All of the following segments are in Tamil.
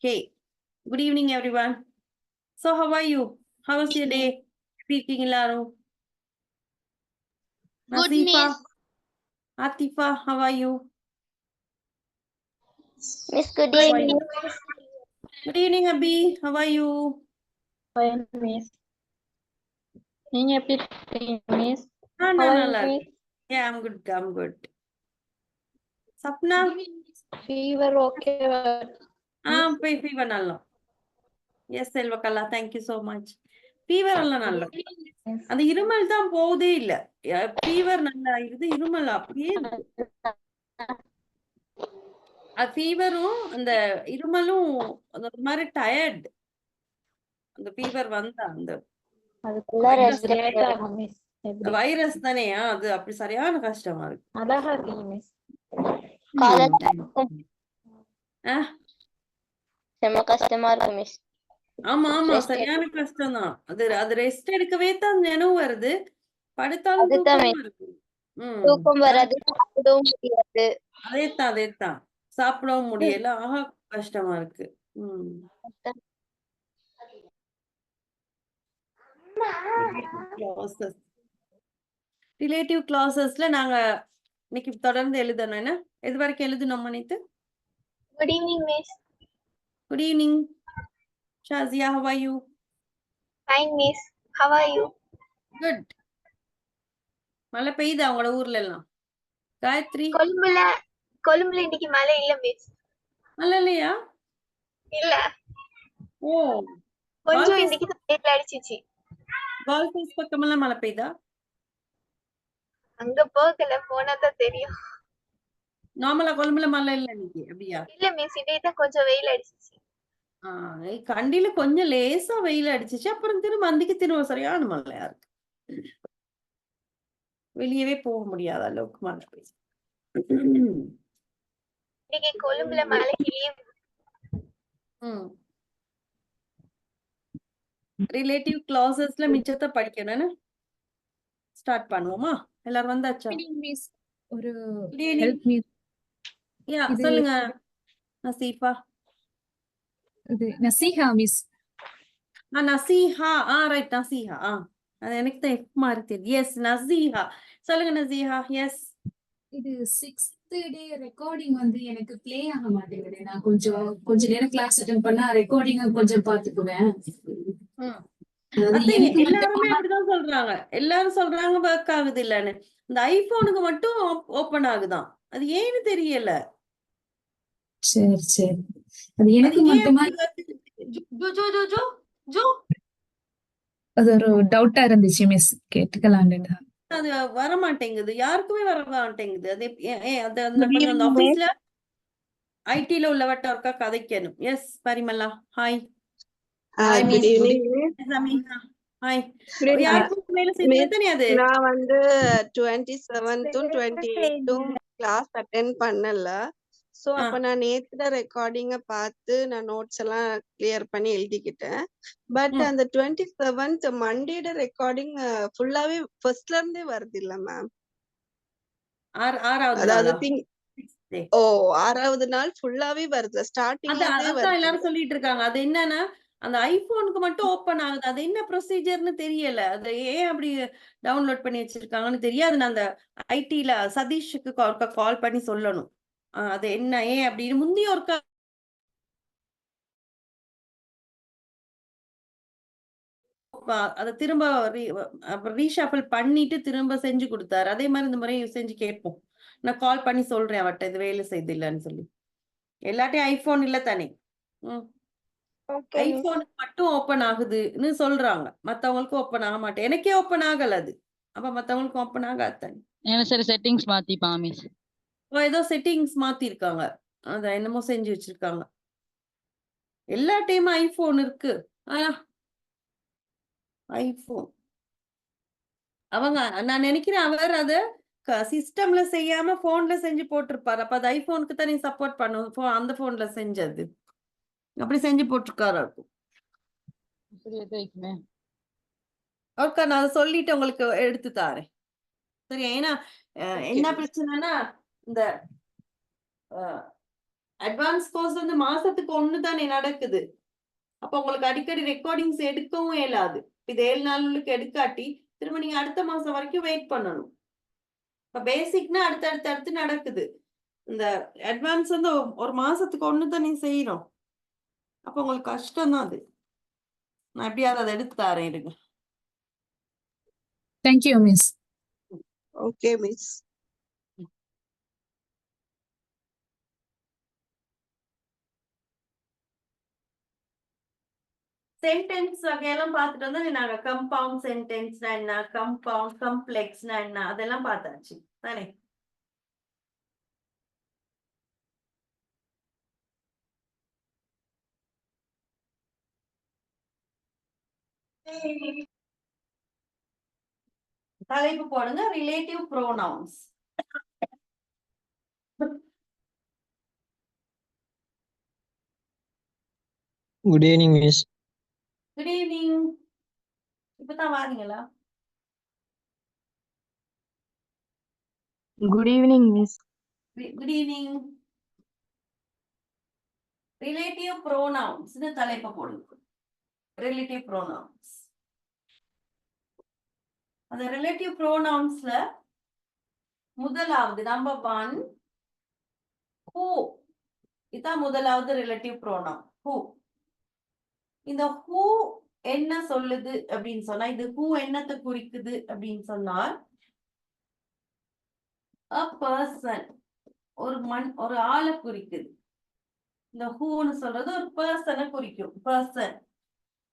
Okay. Good evening, everyone. So, how are you? How was your day? Speaking எல்லாரும். Good, Nasifa, Miss. Atifa, how are you? Miss, good How are evening. you? Good evening, Abhi. How are you? Fine, Miss. நீங்க எப்படி இருக்கீங்க, மிஸ்? நான் How are you, நல்லா miss? இருக்கேன். Yeah, I'm good. I'm good. Sapna? Fever okay. போய் fever நல்லா. Yes, Selvakala. Thank you so much. Fever எல்லாம் நல்லா. அந்த இருமல் தான் போதே இல்ல. ஃபீவர் நல்லா இருக்குது, இருமல் அப்படியே இருக்கு. ஃபீவரும் அந்த இருமலும் அந்த ஒரு மாதிரி டயர்ட். அந்த ஃபீவர் வந்தா அந்த அதுக்குள்ள ரெஸ்ட் ஆகும், மிஸ். எப்படி? வைரஸ் தானே, அது அப்படி சரியான கஷ்டமா இருக்கு. அழகா இருக்கீங்க, மிஸ். செம்ம கஷ்டமா இருக்கு, மிஸ். ஆமா ஆமா, சரியான கஷ்டம் தான். அது ரெஸ்ட் எடுக்கவே தான் நினைவு வருது. படுத்தாலும் தூக்கமா இருக்கு. தூக்கம் வராது, சாப்பிடவும் முடியாது. அதேதான் சாப்பிடவும் முடியல. ஆஹா, கஷ்டமா இருக்கு. ரிலேட்டிவ் கிளாஸஸ்ல நாங்க இன்னைக்கு தொடர்ந்து எழுதணும். என்ன எது வரைக்கும் எழுதணும் மனித்து? Good evening, miss. Good evening Shazia, how are you? Fine, miss. how are you? Good. மழை பெய்யுதா உங்களோட ஊர்ல எல்லாம்? காயத்ரி, கொழும்புல இன்னைக்கு மழை இல்ல, மிஸ். மழை இல்லையா? இல்ல, ஓ, கொஞ்சம் இன்னைக்கு வெயில் அடிச்சிச்சு. கால்ஃப் பக்கமெல்லாம் மழை பெய்யுதா? அங்க போகல, போனாதான் தெரியும். நார்மலா கொழும்புல மழை இல்ல இன்னைக்கு, அப்படியா? இல்ல, மிஸ். இன்னைக்கு கொஞ்சம் வெயில் அடிச்சிச்சு. கண்டில கொஞ்சம் லேசா வெயில் அடிச்சிச்சு. அப்புறம் திரும்ப அந்திக்கு திரும்ப சரியான மழையா இருக்கு. வெளியவே போக முடியாத அளவுக்கு மழை பெய்யுது. இன்னைக்கு கொழும்புல மழைக்கு லீவ். ரிலேட்டிவ் கிளாஸஸ்ல மிச்சத்தை படிக்கணும்னு ஸ்டார்ட் பண்ணுவோமா? எல்லாரும் வந்தாச்சா? மிஸ், ஒரு ஹெல்ப் மீ. யா, சொல்லுங்க நசீஃபா. இது நசீஹா மிஸ். நசீஹா, ரைட், நசீஹா. அது எனக்கு தான் எஃப் மாதிரி தெரியும். எஸ், நசீஹா. சொல்லுங்க நசீஹா. எஸ், இது 6th டே ரெக்கார்டிங் வந்து எனக்கு ப்ளே ஆக மாட்டேங்குது. நான் கொஞ்ச நேரம் கிளாஸ் அட்டெண்ட் பண்ணா ரெக்கார்டிங் கொஞ்சம் பாத்துக்குவேன். எல்லாருமே அப்படிதான் சொல்றாங்க. எல்லாரும் சொல்றாங்க ஒர்க் ஆகுது இல்லன்னு. இந்த ஐபோனுக்கு மட்டும் ஓபன் ஆகுதான். அது ஏன்னு தெரியல. சரி, அது எனக்கு மட்டுமா? அது ஒரு டவுட்டா இருந்துச்சு மிஸ், கேட்டுக்கலாம்னு. அது வர மாட்டேங்குது, யாருக்குமே வர மாட்டேங்குது. அது அந்த ஆபீஸ்ல ஐடில உள்ளவட்ட ஒருக்கா கதைக்கணும். Yes Parimala, hi. Good evening. Hi. யாருக்கும் மேல சேர்த்து அது நான் வந்து 27th 28th கிளாஸ் அட்டெண்ட் பண்ணல. சோ அப்ப நான் நேத்து ரெக்கார்டிங்க பார்த்து நான் நோட்ஸ் எல்லாம் கிளியர் பண்ணி எழுதிக்கிட்டேன். பட் அந்த 27th மண்டேட ரெக்கார்டிங் ஃபுல்லாவே ஃபர்ஸ்ட்ல இருந்தே வருது இல்ல மேம்? ஆறாவது நாள் ஃபுல்லாவே வருது, ஸ்டார்டிங்ல இருந்தே வருது. எல்லாரும் சொல்லிட்டு இருக்காங்க. அது என்னன்னா அந்த ஐபோனுக்கு மட்டும் ஓபன் ஆகுது. அது என்ன ப்ரொசீஜர்னு தெரியல. அது ஏன் அப்படி டவுன்லோட் பண்ணி வச்சிருக்காங்கன்னு தெரியாது. நான் அந்த ஐடில சதீஷுக்கு கால் பண்ணி சொல்லணும். அது என்ன ஏன் அப்படின்னு. முந்தைய ஒருக்கா அதை திரும்ப ரீஷாஃபில் பண்ணிட்டு திரும்ப செஞ்சு கொடுத்தாரு. அதே மாதிரி இந்த முறை செஞ்சு கேட்போம். நான் கால் பண்ணி சொல்றேன் அவட்ட, இது வேலை செய்து இல்லைன்னு சொல்லி. எல்லாட்டையும் ஐபோன் இல்ல தானே. ஐபோனுக்கு மட்டும் ஓபன் ஆகுதுன்னு சொல்றாங்க. மத்தவங்களுக்கு ஓபன் ஆக மாட்டேன். எனக்கே ஓபன் ஆகல அது. அப்ப மத்தவங்களுக்கு ஓபன் ஆகாது தானே. சரி, செட்டிங்ஸ் மாத்திப்பா மிஸ். ஏதோ செட்டிங்ஸ் மாத்தி இருக்காங்க. அத என்னமோ செஞ்சு வச்சிருக்காங்க. எல்லா டைமும் ஐபோன் இருக்கு. ஐபோன் அவங்க, நான் நினைக்கிறேன் அவர் அத சிஸ்டம்ல செய்யாம போன்ல செஞ்சு போட்டிருப்பாரு. அப்ப அது ஐபோனுக்கு தான் நீ சப்போர்ட் பண்ணும். அந்த போன்ல செஞ்சது அப்படி செஞ்சு போட்டிருக்காரு. ஓகே, நான் அதை சொல்லிட்டு உங்களுக்கு எடுத்து தாரேன். சரி, ஏன்னா என்ன பிரச்சனைனா இந்த அட்வான்ஸ் கோர்ஸ் வந்து மாசத்துக்கு 1 தானே நடக்குது. அப்ப உங்களுக்கு அடிக்கடி ரெக்கார்டிங்ஸ் எடுக்கவும் இயலாது. இது 7 நாளுக்கு எடுக்காட்டி திரும்ப நீங்க அடுத்த மாசம் வரைக்கும் வெயிட் பண்ணணும். இப்ப பேசிக்னா அடுத்து நடக்குது. இந்த அட்வான்ஸ் வந்து ஒரு மாசத்துக்கு 1 தான் நீ செய்யணும். அப்ப உங்களுக்கு கஷ்டம் தான் அது. நான் எப்படியாவது அதை எடுத்து தரேன் இருங்க. Thank you, miss. Okay miss. Sentence வகையெல்லாம் பார்த்துட்டு வந்து நாங்க கம்பவுண்ட் சென்டென்ஸ்னா என்ன, கம்பவுண்ட் காம்ப்ளெக்ஸ்னா என்ன அதெல்லாம் பார்த்தாச்சு தானே. தலைப்பு போடுங்க relative pronouns. Good evening miss. Good evening. இப்பதான் வாரீங்களா? Good evening, miss. Good evening. Relative pronouns தலைப்பு போடுங்க. Relative pronouns. அந்த ரிலேட்டிவ் ப்ரோனவுன்ஸ்ல முதலாவது நம்பர் 1 who. இதான் முதலாவது ரிலேட்டிவ் ப்ரோனவுன் who. இந்த who என்ன சொல்லுது அப்படின்னு சொன்னா, இது who என்னத்தை குறிக்குது அப்படின்னு சொன்னால் a person, ஒரு ஆளை குறிக்குது. இந்த whoன்னு சொல்றது ஒரு பர்சனை குறிக்கும். Person,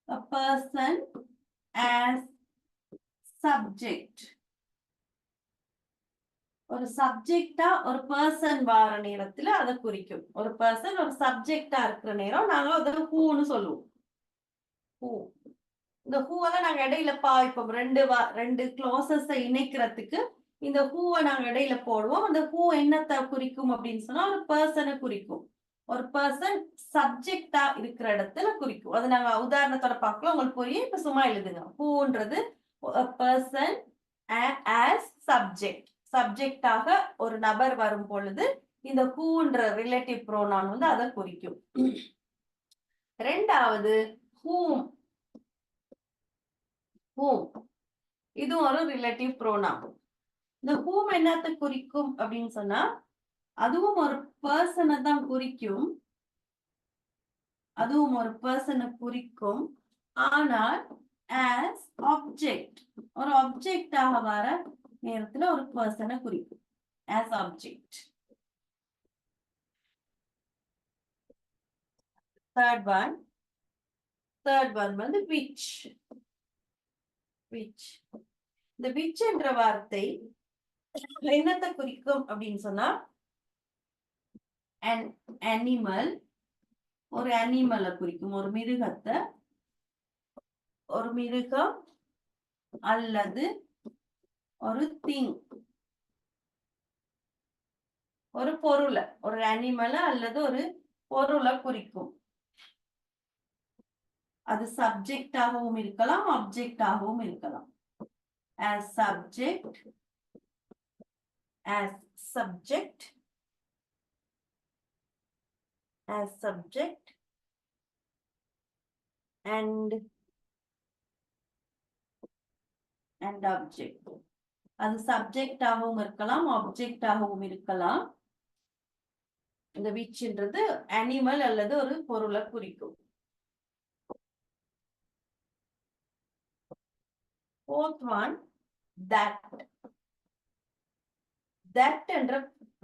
a person as subject. ஒரு சப்ஜெக்டா ஒரு பர்சன் வார நேரத்துல அதை குறிக்கும். ஒரு பர்சன் ஒரு சப்ஜெக்டா இருக்கிற நேரம் நாங்க அதை whoன்னு சொல்லுவோம். who. இந்த whoவை நாங்க இடையில பாய்ப்போம். ரெண்டு க்ளாசஸை இணைக்கிறதுக்கு இந்த whoவை நாங்க இடையில போடுவோம். அந்த who என்னத்தை குறிக்கும் அப்படின்னு சொன்னா ஒரு பர்சனை குறிக்கும். ஒரு பர்சன் சப்ஜெக்டா இருக்கிற இடத்துல குறிக்கும். அது நாங்க உதாரணத்தோட பார்க்கலாம், உங்களுக்கு புரியும். இப்ப சும்மா எழுதுங்க. whoன்றது பர்சன் as subject. சப்ஜெக்டாக ஒரு நபர் வரும் பொழுது இந்த whoன்ற ரிலேட்டிவ் ப்ரோனவுன் வந்து அதை குறிக்கும். ரெண்டாவது whom. இது ஒரு ரிலேட்டிவ் ப்ரோனவுன். இந்த whom என்னத்தை குறிக்கும் அப்படின்னு சொன்னா அதுவும் ஒரு பர்சனை தான் குறிக்கும். அதுவும் ஒரு பர்சனை குறிக்கும். ஆனால் as object, ஒரு ஆப்ஜெக்டாக வர நேரத்துல ஒரு பர்சனை குறிக்கும். as object. third one வந்து which. இந்த which என்ற வார்த்தை என்னத்தை குறிக்கும் அப்படின்னு சொன்னா an animal, ஒரு அனிமலை குறிக்கும். ஒரு மிருகத்தை, ஒரு மிருகம் அல்லது ஒரு திங், ஒரு பொருளை, ஒரு அனிமலை அல்லது ஒரு பொருளை குறிக்கும். அது சப்ஜெக்டாகவும் இருக்கலாம், ஆப்ஜெக்டாகவும் இருக்கலாம். as subject and object. அது சப்ஜெக்டாகவும் இருக்கலாம், ஆப்ஜெக்டாகவும் இருக்கலாம். இந்த whichன்றது அனிமல் அல்லது ஒரு பொருளை குறிக்கும். fourth one that. என்ற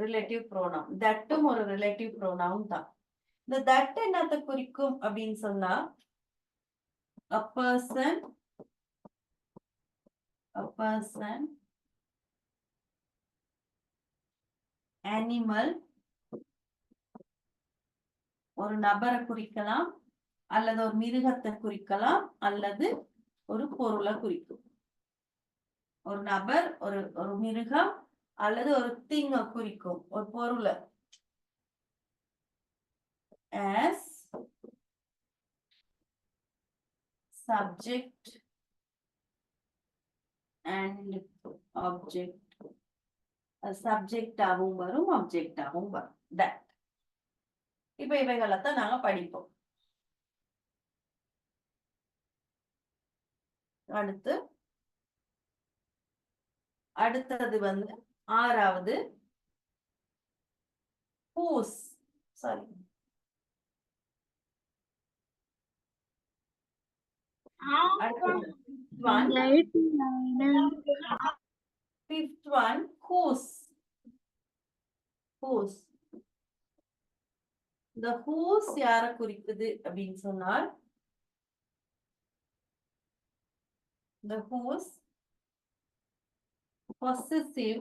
ரிலேட்டிவ் ப்ரோனவுன். தட்டும் ஒரு ரிலேட்டிவ் ப்ரோனவுன் தான். இந்த தட் என்னத்தை குறிக்கும் அப்படின்னு சொன்னா a person, animal, ஒரு நபரை குறிக்கலாம் அல்லது ஒரு மிருகத்தை குறிக்கலாம் அல்லது ஒரு பொருளை குறிக்கும். ஒரு நபர், ஒரு மிருகம் அல்லது ஒரு திங்க குறிக்கும், ஒரு பொருளை. as subject and object. சப்ஜெக்டாகவும் வரும், ஆப்ஜெக்டாகவும் வரும். that. இப்ப இவைகளைத்தான் நாங்க படிப்போம். அடுத்தது வந்து 6வது whose. Sorry, fifth one whose. whose. இந்த whose யார குறிக்குது அப்படின்னு சொன்னால் the whose possessive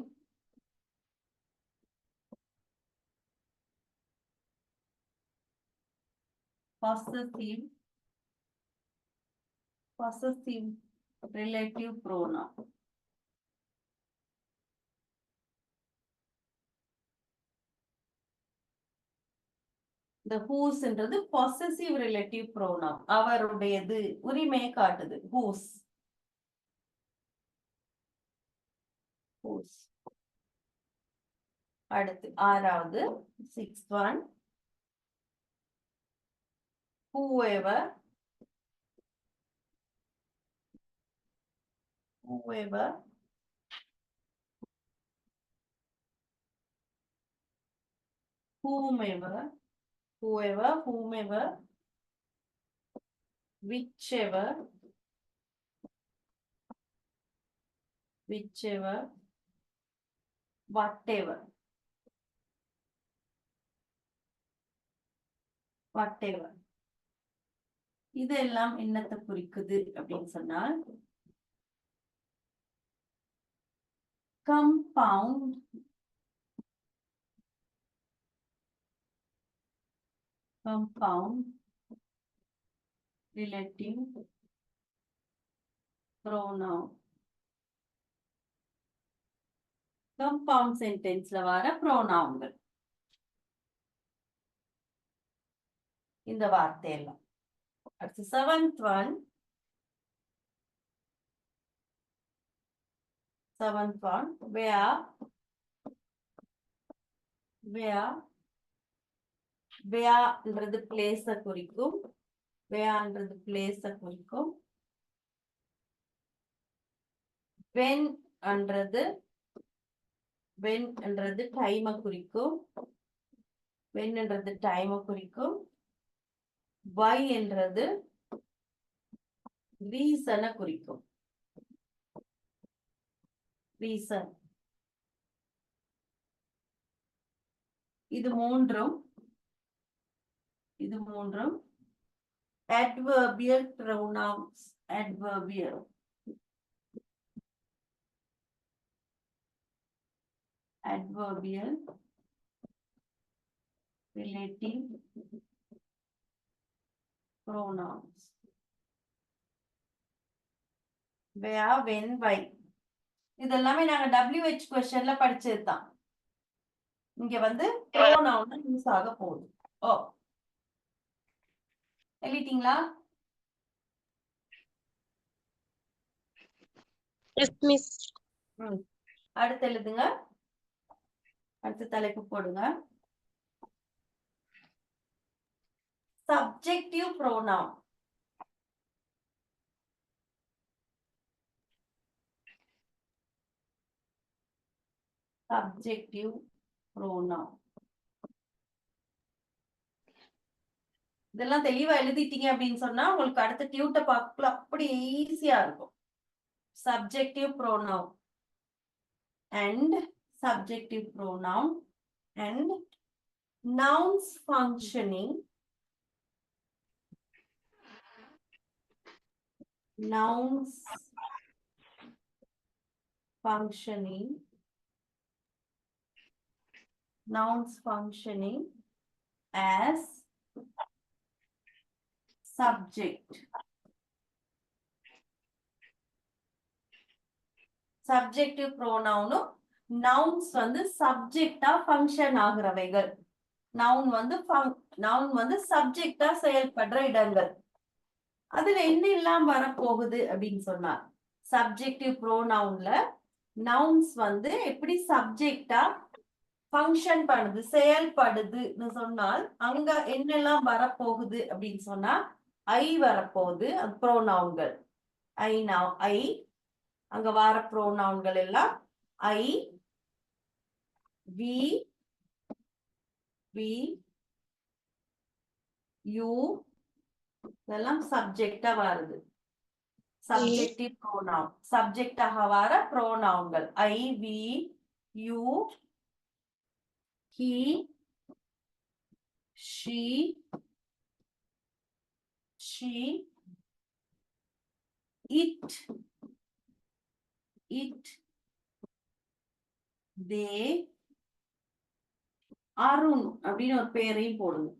relative pronoun. The whose என்றது possessive relative pronoun. அவருடையது, உரிமையை காட்டுது. whose. whose. அடுத்து 6வது sixth one whoever. whomever whichever whatever இதெல்லாம் என்னத்தை குறிக்குது அப்படின்னு சொன்னால் compound relative pronoun. compound sentenceல வர pronounகள் இந்த வார்த்தையெல்லாம். அடுத்து 7th one whereன்றது place குறிக்கும். whereன்றது place குறிக்கும். when என்றது time குறிக்கும். when என்றது time குறிக்கும். why என்றது reason குறிக்கும். reason. இது மூன்றும் adverbial pronouns. adverbial relative pronouns. where, when, why இதெல்லாமே நாங்க WH questionல படிச்சதுதான். இங்க வந்து pronoun யூஸ் ஆக போகுது. ஓ, எழுதிட்டீங்களா? Yes miss. அடுத்து எழுதுங்க. அடுத்த தலைப்பு போடுங்க. subjective pronoun. subjective pronoun. இதெல்லாம் தெளிவா எழுதிட்டீங்க அப்படின்னு சொன்னா உங்களுக்கு அடுத்த டியூட்ட பார்க்கல அப்படி ஈஸியா இருக்கும். subjective pronoun and subjective pronoun and nouns functioning. nouns functioning as subject. subjective pronoun nouns வந்து சப்ஜெக்டா ஃபங்க்ஷன் ஆகுறவைகள். noun வந்து சப்ஜெக்டா செயல்படுற இடங்கள். அதுல என்ன எல்லாம் வரப்போகுது அப்படின்னு சொன்னா சப்ஜெக்டிவ் ப்ரோனவுன்ல நவுன்ஸ் வந்து எப்படி சப்ஜெக்டா ஃபங்க்ஷன் பண்ணுது, செயல்படுதுன்னு சொன்னால் அங்க என்னெல்லாம் வரப்போகுது அப்படின்னு சொன்னா ஐ வரப்போகுது. அது ப்ரோனவுன்கள். ஐ அங்க வர ப்ரோனவுன்கள் எல்லாம் ஐ, வி, யூ இதெல்லாம் சப்ஜெக்டா வருது. Subjective pronoun. சப்ஜெக்டாக வர ப்ரோனவுன்கள் I, we, you, he, she, it, they, Arun அப்படின்னு ஒரு பேரையும் போடுங்க.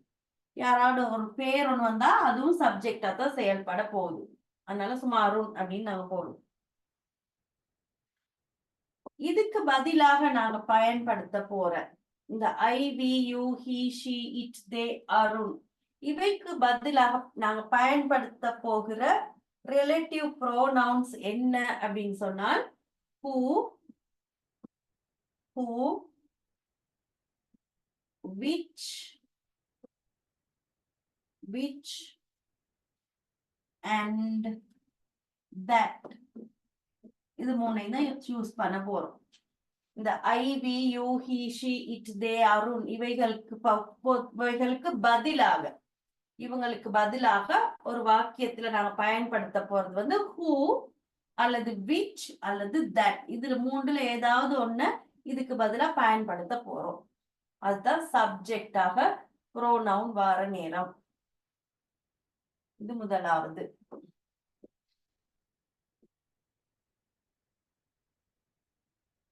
யாராவது ஒரு பேர் ஒண்ணு வந்தா அதுவும் சப்ஜெக்டா தான் செயல்பட போகுது. அதனால சும்மா அருண் அப்படின்னு நாங்க போடுவோம். இதுக்கு பதிலாக நாங்க பயன்படுத்த போற இந்த I, we, you, he, she, it, they, Arun இவைக்கு பதிலாக நாங்க பயன்படுத்த போகிற ரிலேட்டிவ் ப்ரோனவுன்ஸ் என்ன அப்படின்னு சொன்னால் who, which, and that. இது மூணையும் தான் யூஸ் பண்ண போறோம். இந்த I, we, you, he, she, it, they, Arun இவைகளுக்கு பதிலாக இவங்களுக்கு பதிலாக ஒரு வாக்கியத்துல நாங்க பயன்படுத்த போறது வந்து who அல்லது which அல்லது that. இதுல மூன்றுல ஏதாவது ஒண்ணு இதுக்கு பதிலா பயன்படுத்த போறோம். அதுதான் சப்ஜெக்டாக ப்ரோனவுன் வார நேரம். இது முதலாவது.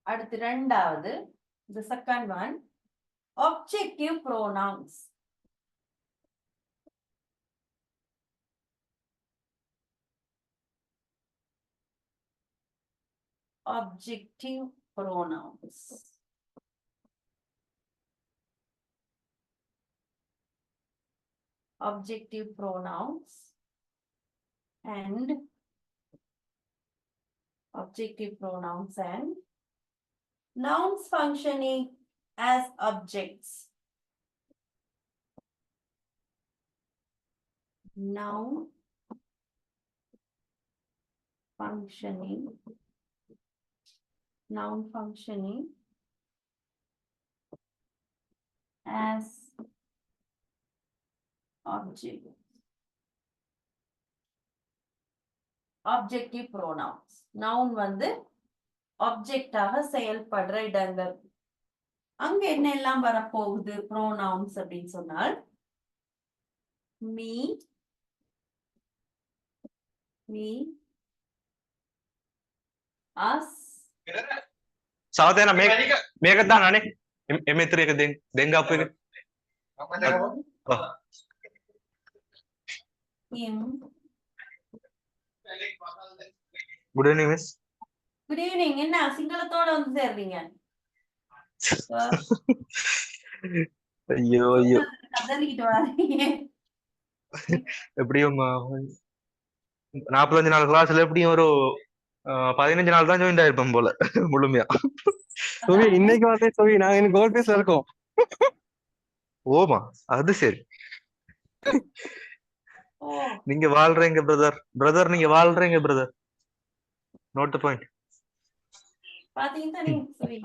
அடுத்து இரண்டாவது, the second one, objective pronouns. Objective pronouns. Objective pronouns and nouns functioning as objects. Noun functioning as object. Objective pronouns. Noun வந்து ஆப்ஜெக்டாக செயல்படுற இடங்கள். அங்க என்ன எல்லாம் வரப்போகுது ப்ரோனவுன்ஸ் அப்படின்னு சொன்னால் me, us, සහෝදරයා මේක දානනේ M3 එක දෙන්න අපු එක him. good evening miss. Good evening. என்ன சிங்களத்தோட வந்து சேர்றீங்க? ஐயோ கதறிக்கிட்டு வரீங்க. எப்படியும் 45 நாள் கிளாஸ்ல எப்படியும் ஒரு 15 நாள் தான் ஜாயின் ஆயிருப்பேன் போல முழுமையா. சோவி இன்னைக்கு வந்து சோவி நாங்க இன்னைக்கு கோல் பேஸ்ல இருக்கோம். ஓமா அது சரி. நீங்க வாழ்றீங்க பிரதர் நீங்க வாழ்றீங்க பிரதர். Note the point. பாத்தீங்க தானே சரி.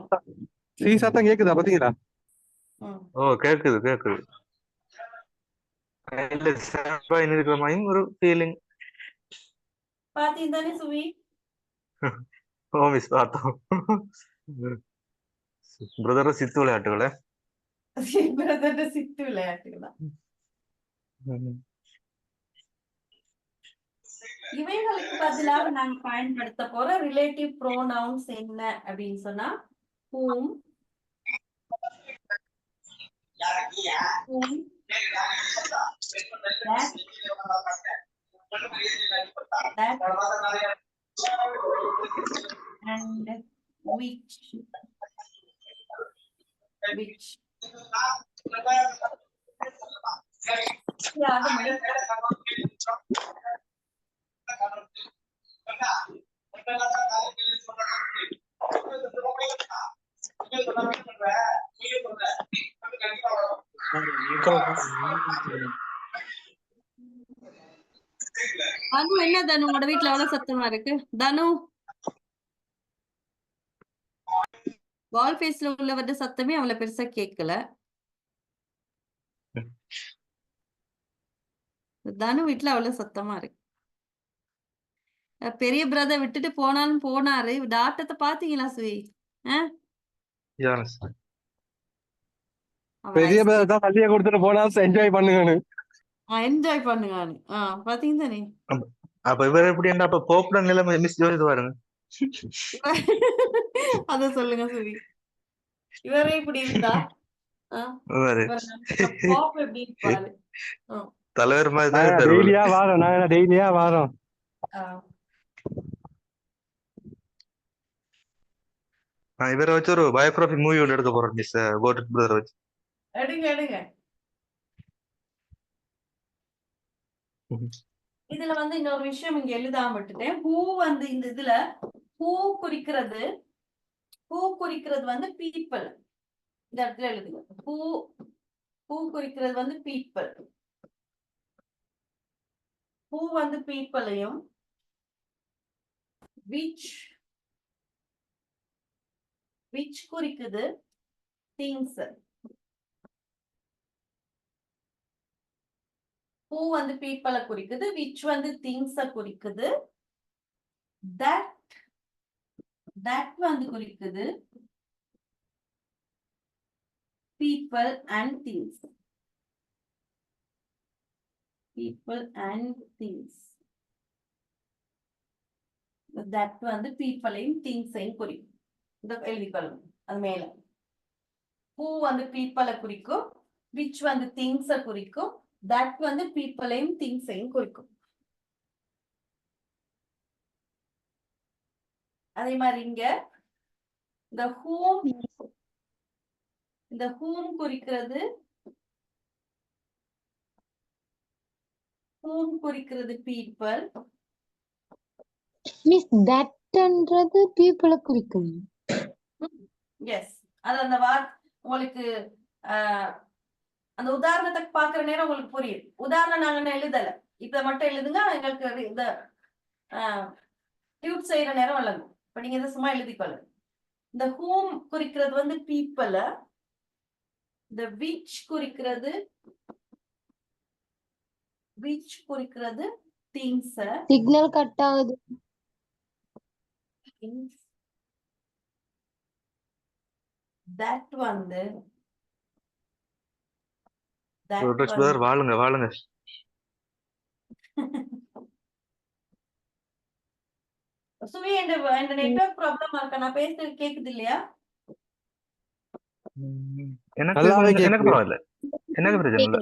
சீ சத்தம் கேக்குதா பாத்தீங்களா? ஓ கேக்குது. இல்ல சாப்பா இருக்கிற மாதிரி ஒரு ஃபீலிங். பாத்தீங்க தானே சுவி. ஓ மிஸ் பார்த்தோம். பிரதர் சித்து விளையாட்டுகளே. பிரதர் சித்து விளையாட்டுகளா? இவைகளுக்கு பதிலாக நாங்க பயன்படுத்த போற ரிலேட்டிவ் ப்ரோனவுன்ஸ் என்ன அப்படின்னு சொன்னா whom, that, and which. Yeah, தனு என்ன தனு உங்களோட வீட்ல எவ்வளவு சத்தமா இருக்கு? தனு வால் ஃபேஸ்ல உள்ளவரோட சத்தமே அவ்வளவு பெருசா கேட்கல. தனு வீட்ல அவ்வளவு சத்தமா இருக்கு. பெரிய பிரதர் விட்டுட்டு போனாலும் போனாரு. டாட்டத்தை பாத்தீங்களா சுவி? Yes. பெரிய பிரதர் தான் பள்ளியை கொடுத்துட்டு போனா என்ஜாய் பண்ணுங்கன்னு. என்ஜாய் பண்ணுங்க. பாத்தீங்க தானே. அப்ப இவர் எப்படி என்ன அப்ப போப்புட நிலைமை மிஸ் ஜோதிது பாருங்க. அத சொல்லுங்க சுவி. இவரே இப்படி இருந்தா இவரு பாப் எப்படி இருப்பாரு? தலைவர் மாதிரி தான் இருப்பாரு. டெய்லியா வாரம், நான் டெய்லியா வாரம். இவரை வச்சு ஒரு பயோகிராபி மூவி ஒன்று எடுக்க போறோம் மிஸ் கோட் பிரதர் வச்சு. எடுங்க. இதுல வந்து இன்னொரு விஷயம் இங்க எழுதாம விட்டுட்டேன். ஹூ வந்து இந்த இதுல ஹூ குறிக்கிறது வந்து பீப்பிள். இந்த இடத்துல எழுதுங்க. ஹூ குறிக்கிறது வந்து பீப்பிள். ஹூ வந்து பீப்பிளையும் விச் குறிக்குது திங்ஸ். ஹூ வந்து பீப்பிளை குறிக்குது, விச் வந்து திங்ஸ குறிக்குது, தட் வந்து குறிக்குது people and things. That வந்து பீப்பிளையும் திங்ஸையும் குறிக்கும். இத எழுதிக்கொள்ளணும் அது மேல. ஹூ வந்து பீப்பிளை குறிக்கும், விச் வந்து திங்ஸ குறிக்கும், தட் வந்து பீப்பிளையும் திங்ஸையும் குறிக்கும். அதே மாதிரி இங்க இந்த ஹூம் குறிக்கிறது பீப்பிள். மிஸ் தட்ன்றது பீப்புளை குறிக்கும். எஸ், அது அந்த உங்களுக்கு அந்த உதாரணத்தை பாக்குற நேரம் உங்களுக்கு புரியுது. உதாரணம் நாங்க எழுதல, இப்ப மட்டும் எழுதுங்க. எங்களுக்கு இந்த டியூட் செய்யற நேரம் விளங்கும். இப்ப நீங்க இதை சும்மா எழுதிக்கொள்ள. இந்த ஹூம் குறிக்கிறது வந்து பீப்பிள, இந்த விச் குறிக்கிறது திங்ஸ். சிக்னல் கட் ஆகுது. தட் வந்து பிரதர் வாழுங்க. சுவி, இந்த நெட்வொர்க் ப்ராப்ளம் இருக்கா? நான் பேசுறது கேக்குது இல்லையா? எனக்கு பரவாயில்ல, எனக்கு பிரச்சனை இல்ல.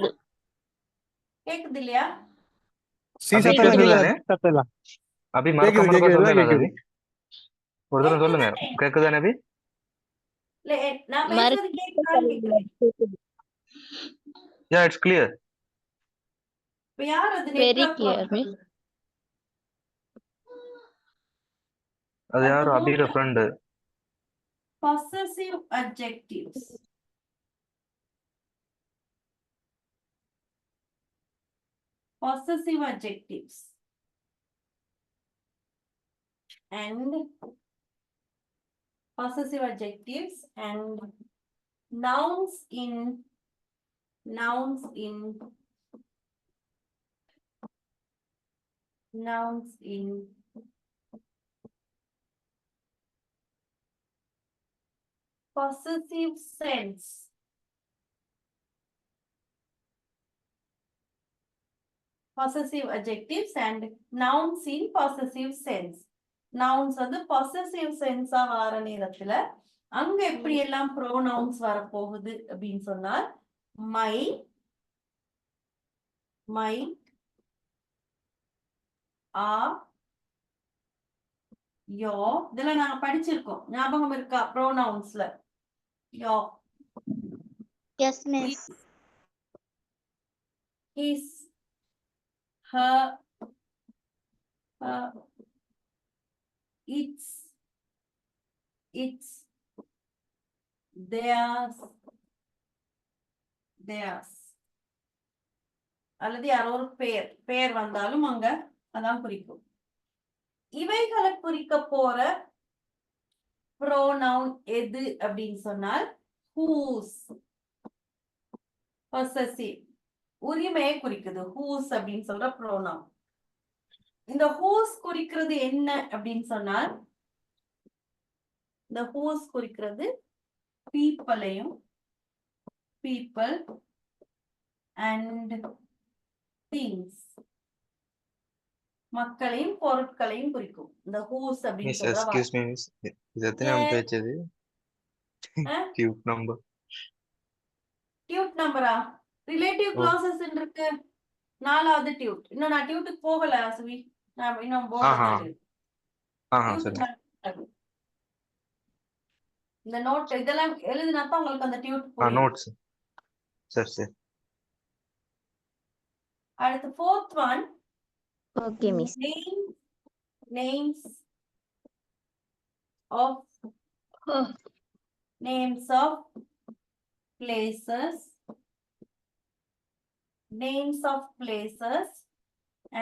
கேக்குது இல்லையா? அபி மறக்காம சொல்லுங்க. ஒரு தடவை சொல்லுங்க. கேக்குதா நபி? நான் பேசுறது கேக்குது. Yeah, it's clear. யார் அது? Very clear, miss. அது யாரோ அபியோட friend. Possessive adjectives. And nouns in possessive sense. Possessive adjectives and nouns in possessive sense. Nouns வந்து possessive sense வர நேரத்துல அங்க எப்படி எல்லாம் pronouns வரப்போகுது அப்படின்னு சொன்னால் might, are, your, இதெல்லாம் நாங்க படிச்சிருக்கோம். ஞாபகம் இருக்கா? pronounsல your, Yes, miss. his, her, its, theirs. அல்லது யாரோ ஒரு பெயர் வந்தாலும் அங்க அதான் குறிக்கும். இவைகளை குறிக்க போற ப்ரோனவுன் எது அப்படின்னு சொன்னால் whose. possessive, உரிமையை குறிக்குது whose அப்படின்னு சொல்ற ப்ரோனவுன். இந்த whose குறிக்கிறது என்ன அப்படின்னு சொன்னால் இந்த whose குறிக்கிறது பீப்பிளையும் people and things, மக்களையும் பொருட்களையும் குறிக்கும் இந்த whose அப்படின்னு மிஸ் சொல்ற எக்ஸ்கியூஸ் மீ மிஸ், இது எத்தனை பேச்சது? Cube number. டியூட் நம்பரா? ரிலேட்டிவ் க்ளாசஸ் இருக்கு, 4வது டியூட். இன்னும் நான் டியூட்டுக்கு போகல சுவி, நான் இன்னும் ஆஹா. டியூட் சரி. இந்த நோட் இதெல்லாம் எழுதினா தான் உங்களுக்கு அந்த டியூட் புரியும். நோட்ஸ். சரி. அடுத்து 4th one, Okay, miss. names of places, names of places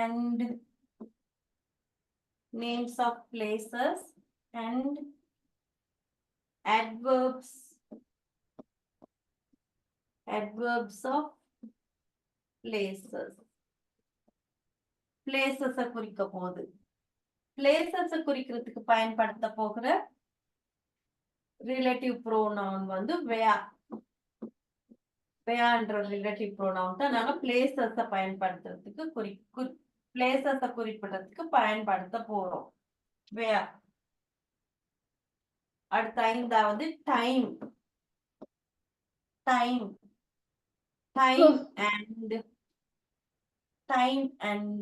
and adverbs of places. places குறிக்க போகுது. places குறிக்கிறதுக்கு பயன்படுத்த போகிற ரிலேட்டிவ் ப்ரோனவுன் வந்து where. whereன்ற ரிலேட்டிவ் ப்ரோனவுன் தான் நாங்க places பயன்படுத்துறதுக்கு places குறிப்பிடறதுக்கு பயன்படுத்த போறோம். where. அடுத்த 5வது time and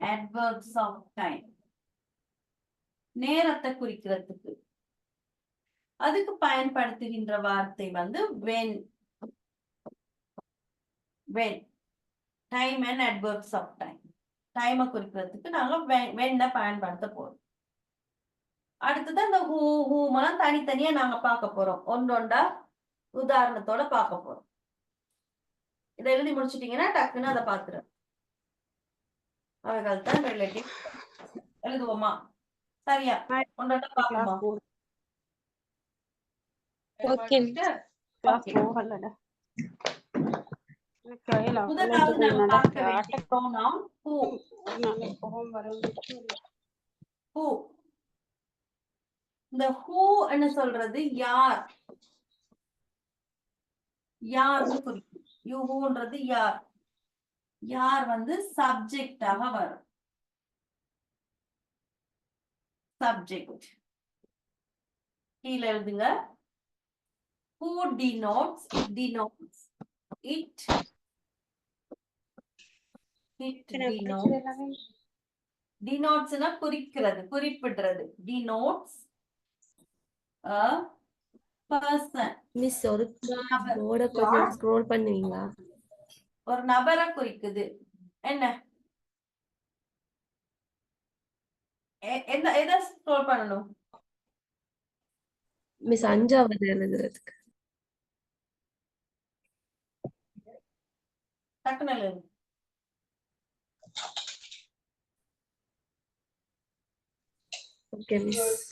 adverbs of time, நேரத்தை குறிக்கிறதுக்கு அதுக்கு பயன்படுத்துகின்ற வார்த்தை வந்து when. time and adverbs of time, டைமை குறிக்கிறதுக்கு நாங்க when பயன்படுத்த போறோம். அடுத்தது இந்த whom தனித்தனியா நாங்க பார்க்க போறோம், ஒன்றொண்டா உதாரணத்தோட பார்க்க போறோம். இதை எழுதி முடிச்சிட்டீங்கன்னா டக்குன்னு அதை பார்த்துரு. அவைகள் தான் ரிலேட்டிவ். எழுதுவோமா? சரியா? ஒன்றொண்டா பார்ப்போமா? முதலாவது நாம பார்க்க வேண்டிய pronoun who. இந்த who என்ன சொல்றது யார், யார்னு குறிக்கும். whoன்றது யார், யார் வந்து சப்ஜெக்டாக வரும். சப்ஜெக்ட் கீழே எழுதுங்க. who denotes, it denotes னா குறிக்கிறது, குறிப்பிடுறது. denotes a person. மிஸ் ஒரு போர்டை கொஞ்சம் ஸ்க்ரோல் பண்ணுவீங்களா? ஒரு நபரை குறிக்குது. என்ன எதை ஸ்க்ரோல் பண்ணணும்? மிஸ் 5வது எழுதுறதுக்கு. டக்குனு எழுது. Okay miss.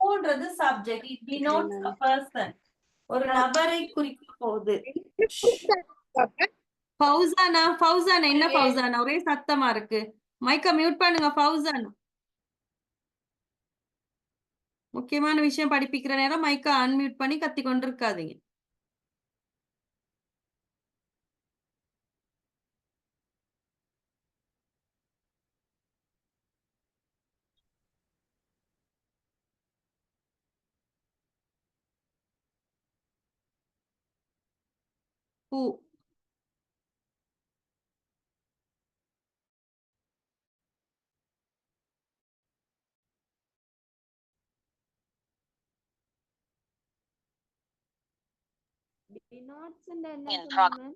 whoன்றது subject, it denotes a person, ஒரு நபரை குறிக்க போகுது. ஃபௌசானா என்ன ஃபௌசானா ஒரே சத்தமா இருக்கு, மைக்க மியூட் பண்ணுங்க ஃபௌசானா. முக்கியமான விஷயம் படிப்பிக்கிற நேரம் மைக்க அன்மியூட் பண்ணி கத்தி கொண்டு இருக்காதீங்க. who. denotes என்ன சொல்லுங்க?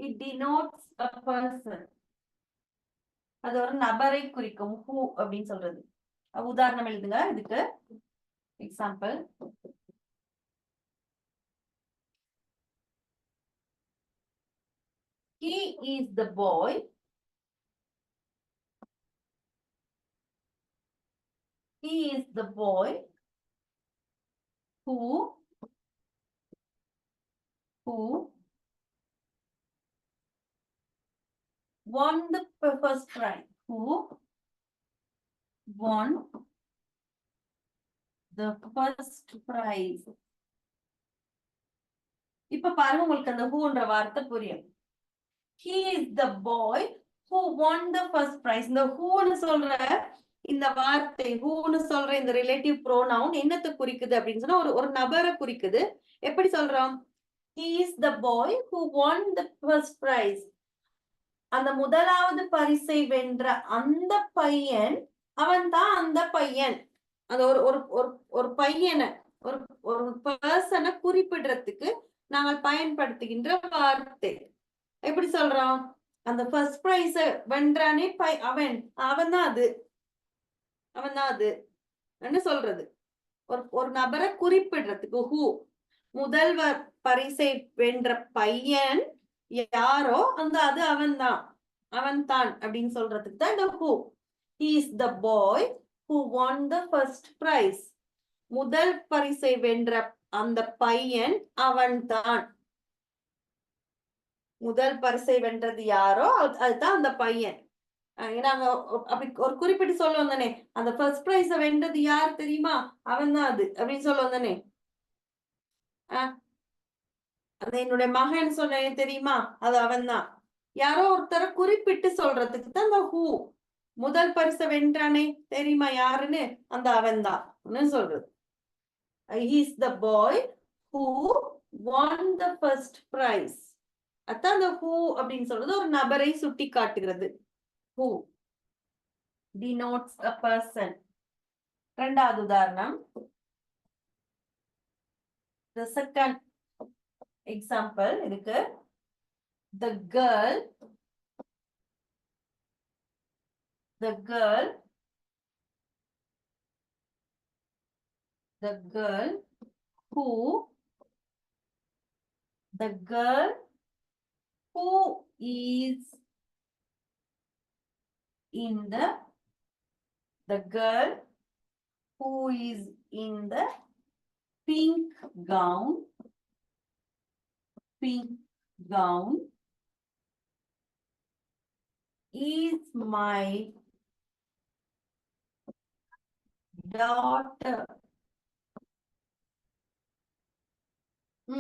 It denotes a person. அது ஒரு நபரை குறிக்கும். Who அப்படின்னு சொல்றது. உதாரணம் எழுதுங்க இதுக்கு. Example. He is the boy. He is the boy who won the first prize. Who won the first prize. இப்ப பாருங்க உங்களுக்கு அந்த whoன்ற வார்த்தை புரியும். He is the boy who won the first prize. இந்த whoன்னு சொல்ற இந்த வார்த்தை whoன்னு சொல்ற இந்த ரிலேட்டிவ் ப்ரோனவுன் என்னத்தை குறிக்குது அப்படின்னு சொன்னா ஒரு நபரை குறிக்குது. எப்படி சொல்றோம்? He is the boy who won the first prize. அந்த முதலாவது பரிசை வென்ற அந்த பையன், அவன் தான் அந்த பையன். அந்த ஒரு பையனை ஒரு பர்சனை குறிப்பிடுறதுக்கு நாங்கள் பயன்படுத்துகின்ற வார்த்தை. எப்படி சொல்றோம்? அந்த ஃபர்ஸ்ட் பிரைஸ் வென்றானே அவன் தான் அது என்ன சொல்றது? ஒரு நபரை குறிப்பிடுறதுக்கு ஹூ. முதல்வர் பரிசை வென்ற பையன் யாரோ அது அவன் தான் அப்படின்னு சொல்றதுக்கு தான் இந்த who. He is the boy who won the first prize. முதல் பரிசை வென்ற அந்த பையன் அவன் தான். முதல் பரிசை வென்றது யாரோ அதுதான் அந்த பையன். நாங்க அப்படி ஒரு குறிப்பிட்டு சொல்லுவோம் தானே, அந்த ஃபர்ஸ்ட் பிரைஸ வென்றது யார் தெரியுமா? அவன் தான் அது அப்படின்னு சொல்லுவோம் தானே. அது என்னுடைய மகன் சொன்னேன் தெரியுமா? அது அவன் தான். யாரோ ஒருத்தரை குறிப்பிட்டு சொல்றதுக்கு தான் அந்த ஹூ. முதல் பரிசை வென்றானே தெரியுமா யாருன்னு? அந்த அவன் தான் சொல்றது. He is the boy who won the first prize. அதான் அந்த who அப்படின்னு சொல்றது ஒரு நபரை சுட்டி காட்டுகிறது. Who denotes a person. இரண்டாவது உதாரணம். The second example இதுக்கு. The girl who is in the pink gown is my daughter.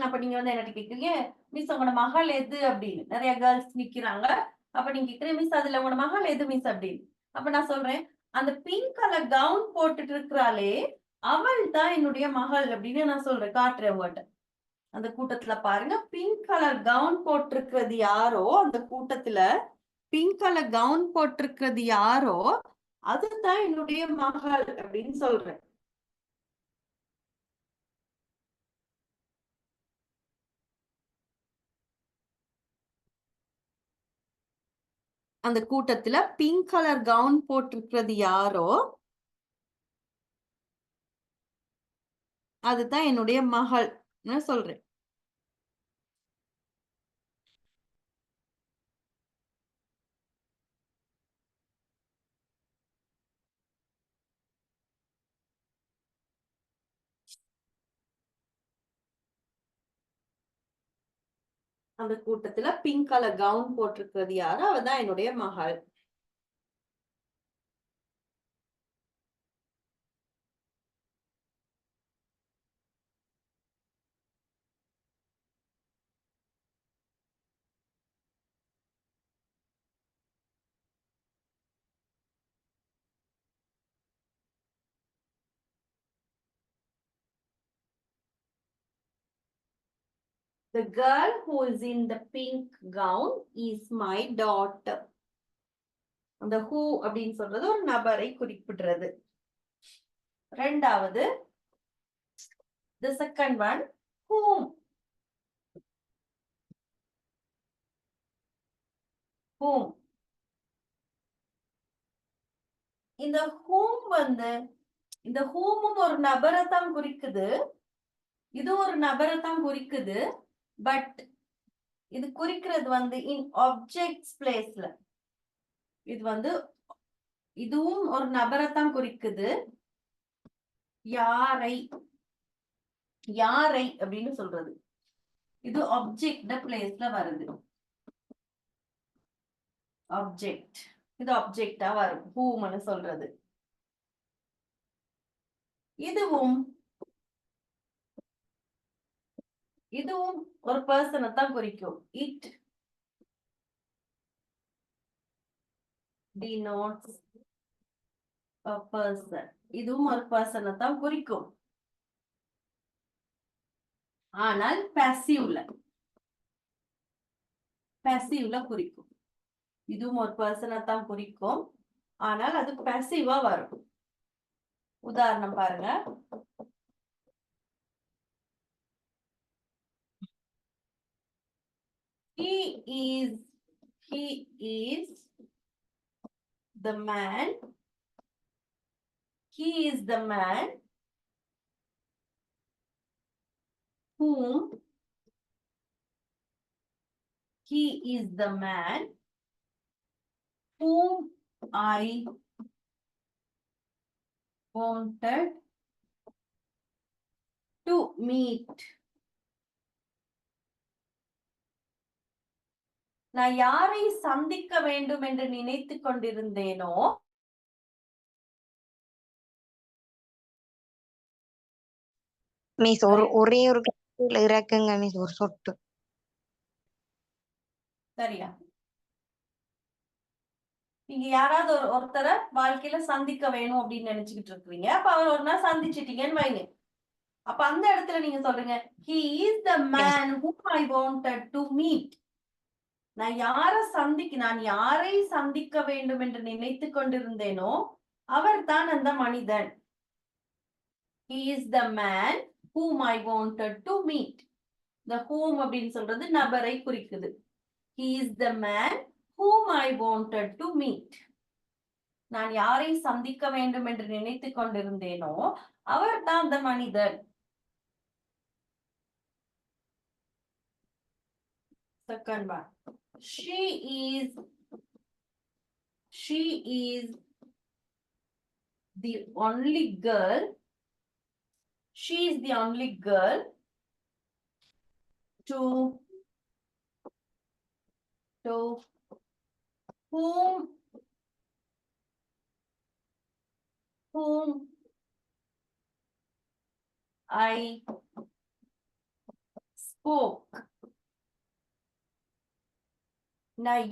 அப்ப நீங்க என்ன கேக்குறீங்க? மிஸ் உங்களோட மகள் எது அப்படின்னு. நிறைய கேர்ள்ஸ் நிக்கிறாங்க. அப்ப நீங்க கேக்குறீங்க, மிஸ் அதுல உங்களோட மகள் எது மிஸ் அப்படின்னு. அப்ப நான் சொல்றேன், அந்த பிங்க் கலர் கவுன் போட்டுட்டு இருக்கிறாளே அவள் தான் என்னுடைய மகள் அப்படின்னு நான் சொல்றேன், காட்டுறேன் உங்கள்கிட்ட. அந்த கூட்டத்துல பாருங்க, பிங்க் கலர் கவுன் போட்டிருக்கிறது யாரோ, அந்த கூட்டத்துல பிங்க் கலர் கவுன் போட்டிருக்கிறது யாரோ அதுதான் என்னுடைய மகள் அப்படின்னு சொல்றேன். அந்த கூட்டத்துல பிங்க் கலர் கவுன் போட்டிருக்கிறது யாரோ அதுதான் என்னுடைய மகள் சொல்றேன். அந்த கூட்டத்துல பிங்க் கலர் கவுன் போட்டிருக்கிறது யாரோ அவதான் என்னுடைய மகள். The girl who is in the pink gown is my daughter. அந்த who அப்படின்னு சொல்றது ஒரு நபரை குறிப்பிடுறது. இரண்டாவது, the second one, whom. இந்த ஹூம் வந்து இந்த ஹூமும் ஒரு நபரை தான் குறிக்குது, இது ஒரு நபரை தான் குறிக்குது. பட் இது குறிக்கிறது வந்து இன் ஆப்ஜெக்ட்ஸ் பிளேஸ்ல. இது வந்து இதுவும் ஒரு நபரை தான் குறிக்குது. யாரை யாரை அப்படின்னு சொல்றது. இது ஆப்ஜெக்ட் பிளேஸ்ல வருது. ஆப்ஜெக்ட், இது ஆப்ஜெக்டா வரும் ஹூம்னு சொல்றது. இதுவும் இதுவும் ஒரு பர்சனை தான் குறிக்கும். It denotes a person. இதுவும் ஒரு பர்சனை தான் குறிக்கும். ஆனால் பாசிவ்ல குறிக்கும். இதுவும் ஒரு பர்சனை தான் குறிக்கும், ஆனால் அது பாசிவா வரும். உதாரணம் பாருங்க. He is the man. He is the man whom he is the man whom I wanted to meet. நான் யாரை சந்திக்க வேண்டும் என்று நினைத்துக் கொண்டிருந்தேனோ மிஸ் ஒரே ஒரு கட்டத்துல இறக்குங்க மிஸ், ஒரு சொட்டு. சரியா? நீங்க யாராவது ஒருத்தரை வாழ்க்கையில சந்திக்க வேணும் அப்படின்னு நினைச்சுக்கிட்டு இருக்கீங்க. அப்ப அவர் ஒரு நாள் சந்திச்சிட்டீங்கன்னு வைங்க. அப்ப அந்த இடத்துல நீங்க சொல்றீங்க, he is the man whom I wanted to meet. நான் யாரை சந்திக்க வேண்டும் என்று நினைத்துக் கொண்டிருந்தேனோ அவர் தான் அந்த மனிதன். He is the man whom I wanted to meet. The whom அப்படின்னு சொல்றது நபரை குறிக்குது. He is the man whom I wanted to meet. நான் யாரை சந்திக்க வேண்டும் என்று நினைத்துக் கொண்டிருந்தேனோ அவர் தான் அந்த மனிதன். Second one. She is the only girl. She is the only girl to whom I spoke. நான்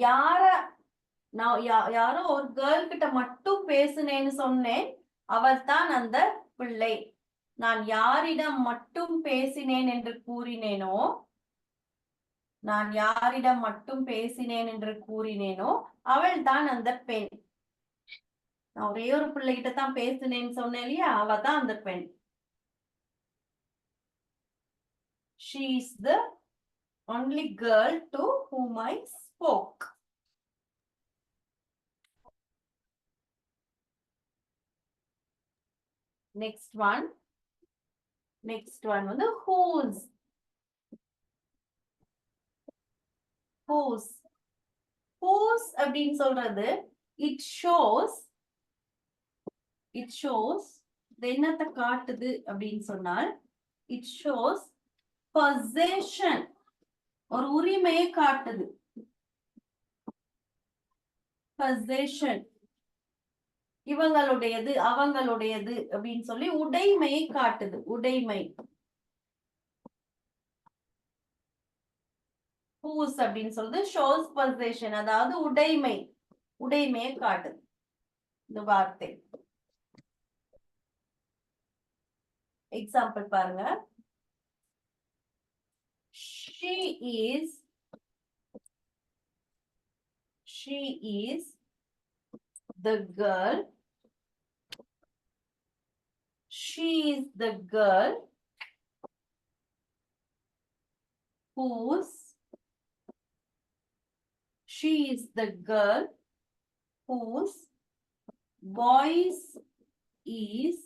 யாரோ ஒரு கேர்ள் கிட்ட மட்டும் பேசுனேன்னு சொன்னேன், அவள் தான் அந்த பிள்ளை. நான் யாரிடம் மட்டும் பேசினேன் என்று கூறினேனோ அவள் தான் அந்த பெண். நான் ஒரே ஒரு பிள்ளைகிட்ட தான் பேசினேன்னு சொன்னேன் இல்லையா, அவ தான் அந்த பெண். She is the only girl to whom I spoke. Next one வந்து whose. Whose அப்படின்னு சொல்றது it shows என்னத்தை காட்டுது அப்படின்னு சொன்னால் it shows possession, ஒரு உரிமையை காட்டுது. possession இவங்களுடையது அவங்களுடையது அப்படின்னு சொல்லி உடைமையை காட்டுது. உடைமை. whose அப்படின்னு சொல்றது shows possession, அதாவது உடைமையை காட்டுது இந்த வார்த்தை. எக்ஸாம்பிள் பாருங்க. She is the girl. She is the girl whose voice is,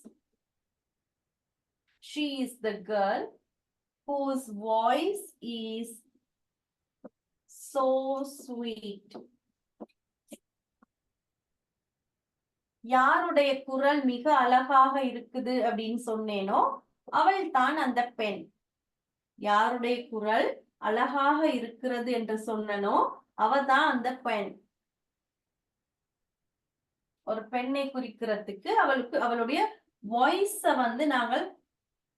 she is the girl whose voice is so sweet. யாருடைய குரல் மிக அழகாக இருக்குது அப்படின்னு சொன்னேனோ அவள் தான் அந்த பெண். யாருடைய குரல் அழகாக இருக்கிறது என்று சொன்னனோ அவ தான் அந்த பெண். ஒரு பெண்ணை குறிக்கிறதுக்கு அவளுடைய வாய்ஸ வந்து நாங்கள்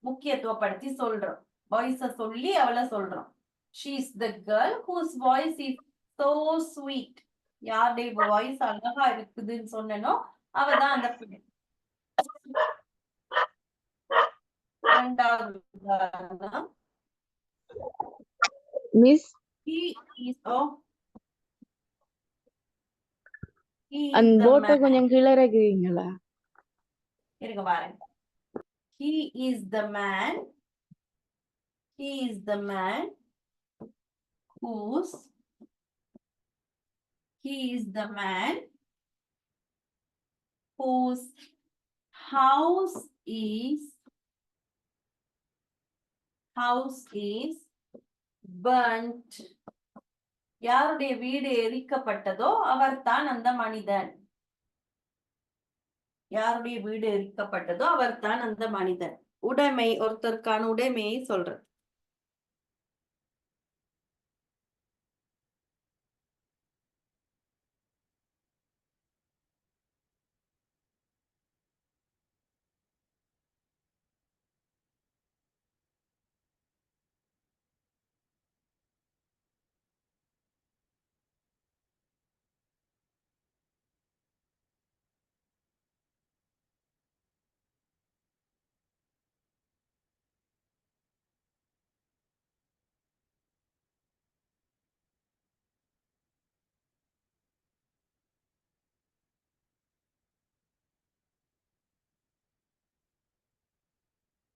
முக்கியத்துவப்படுத்தி சொல்றோம். வாய்ஸ சொல்லி அவளை சொல்றோம். She is the girl whose voice is so sweet. யாருடைய வாய்ஸ் அழகா இருக்குதுன்னு சொன்னனோ அவதான் அந்த பெண். இரண்டாவது உதாரணம். மிஸ் He is அந்த the போட்டோ man. கொஞ்சம் கீழே இறக்குவீங்களா? இருங்க பாருங்க. He is the man. He is the man whose house is burnt. யாருடைய வீடு எரிக்கப்பட்டதோ அவர்தான் அந்த மனிதன். யாருடைய வீடு எரிக்கப்பட்டதோ அவர்தான் அந்த மனிதன். உடைமை, ஒருத்தருக்கான உடைமையை சொல்றது.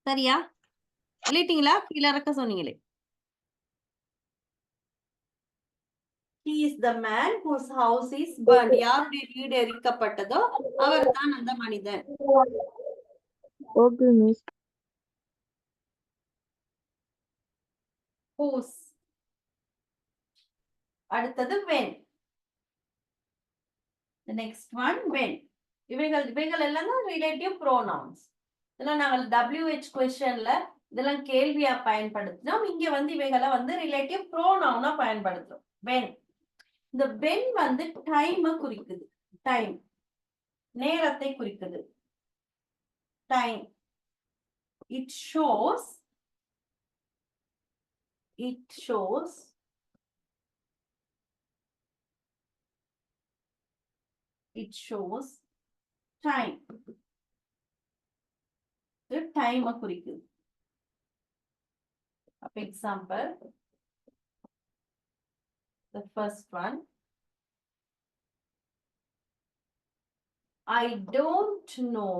சரியா? எழுதிட்டீங்களா? கீழே இறக்க சொன்னீங்களே. He is the man whose house is burned. யாருடைய வீடு எரிக்கப்பட்டதோ அவர்தான் அந்த மனிதன். Okay miss. Whose. அடுத்தது when. The next one when. இவைகள் எல்லாம் ரிலேட்டிவ் ப்ரோனவுன்ஸ். இதெல்லாம் நாங்கள் WH கொஸ்டின்ல இதெல்லாம் கேள்வியா பயன்படுத்தினோம். இங்க வந்து இவைகளை வந்து ரிலேட்டிவ் ப்ரோனவுனா பயன்படுத்துறோம். when. இந்த when வந்து டைம் குறிக்குது. டைம் நேரத்தை குறிக்குது. டைம். It shows time. இது டைம் குறிக்குது. அப்ப example, the first one, I don't know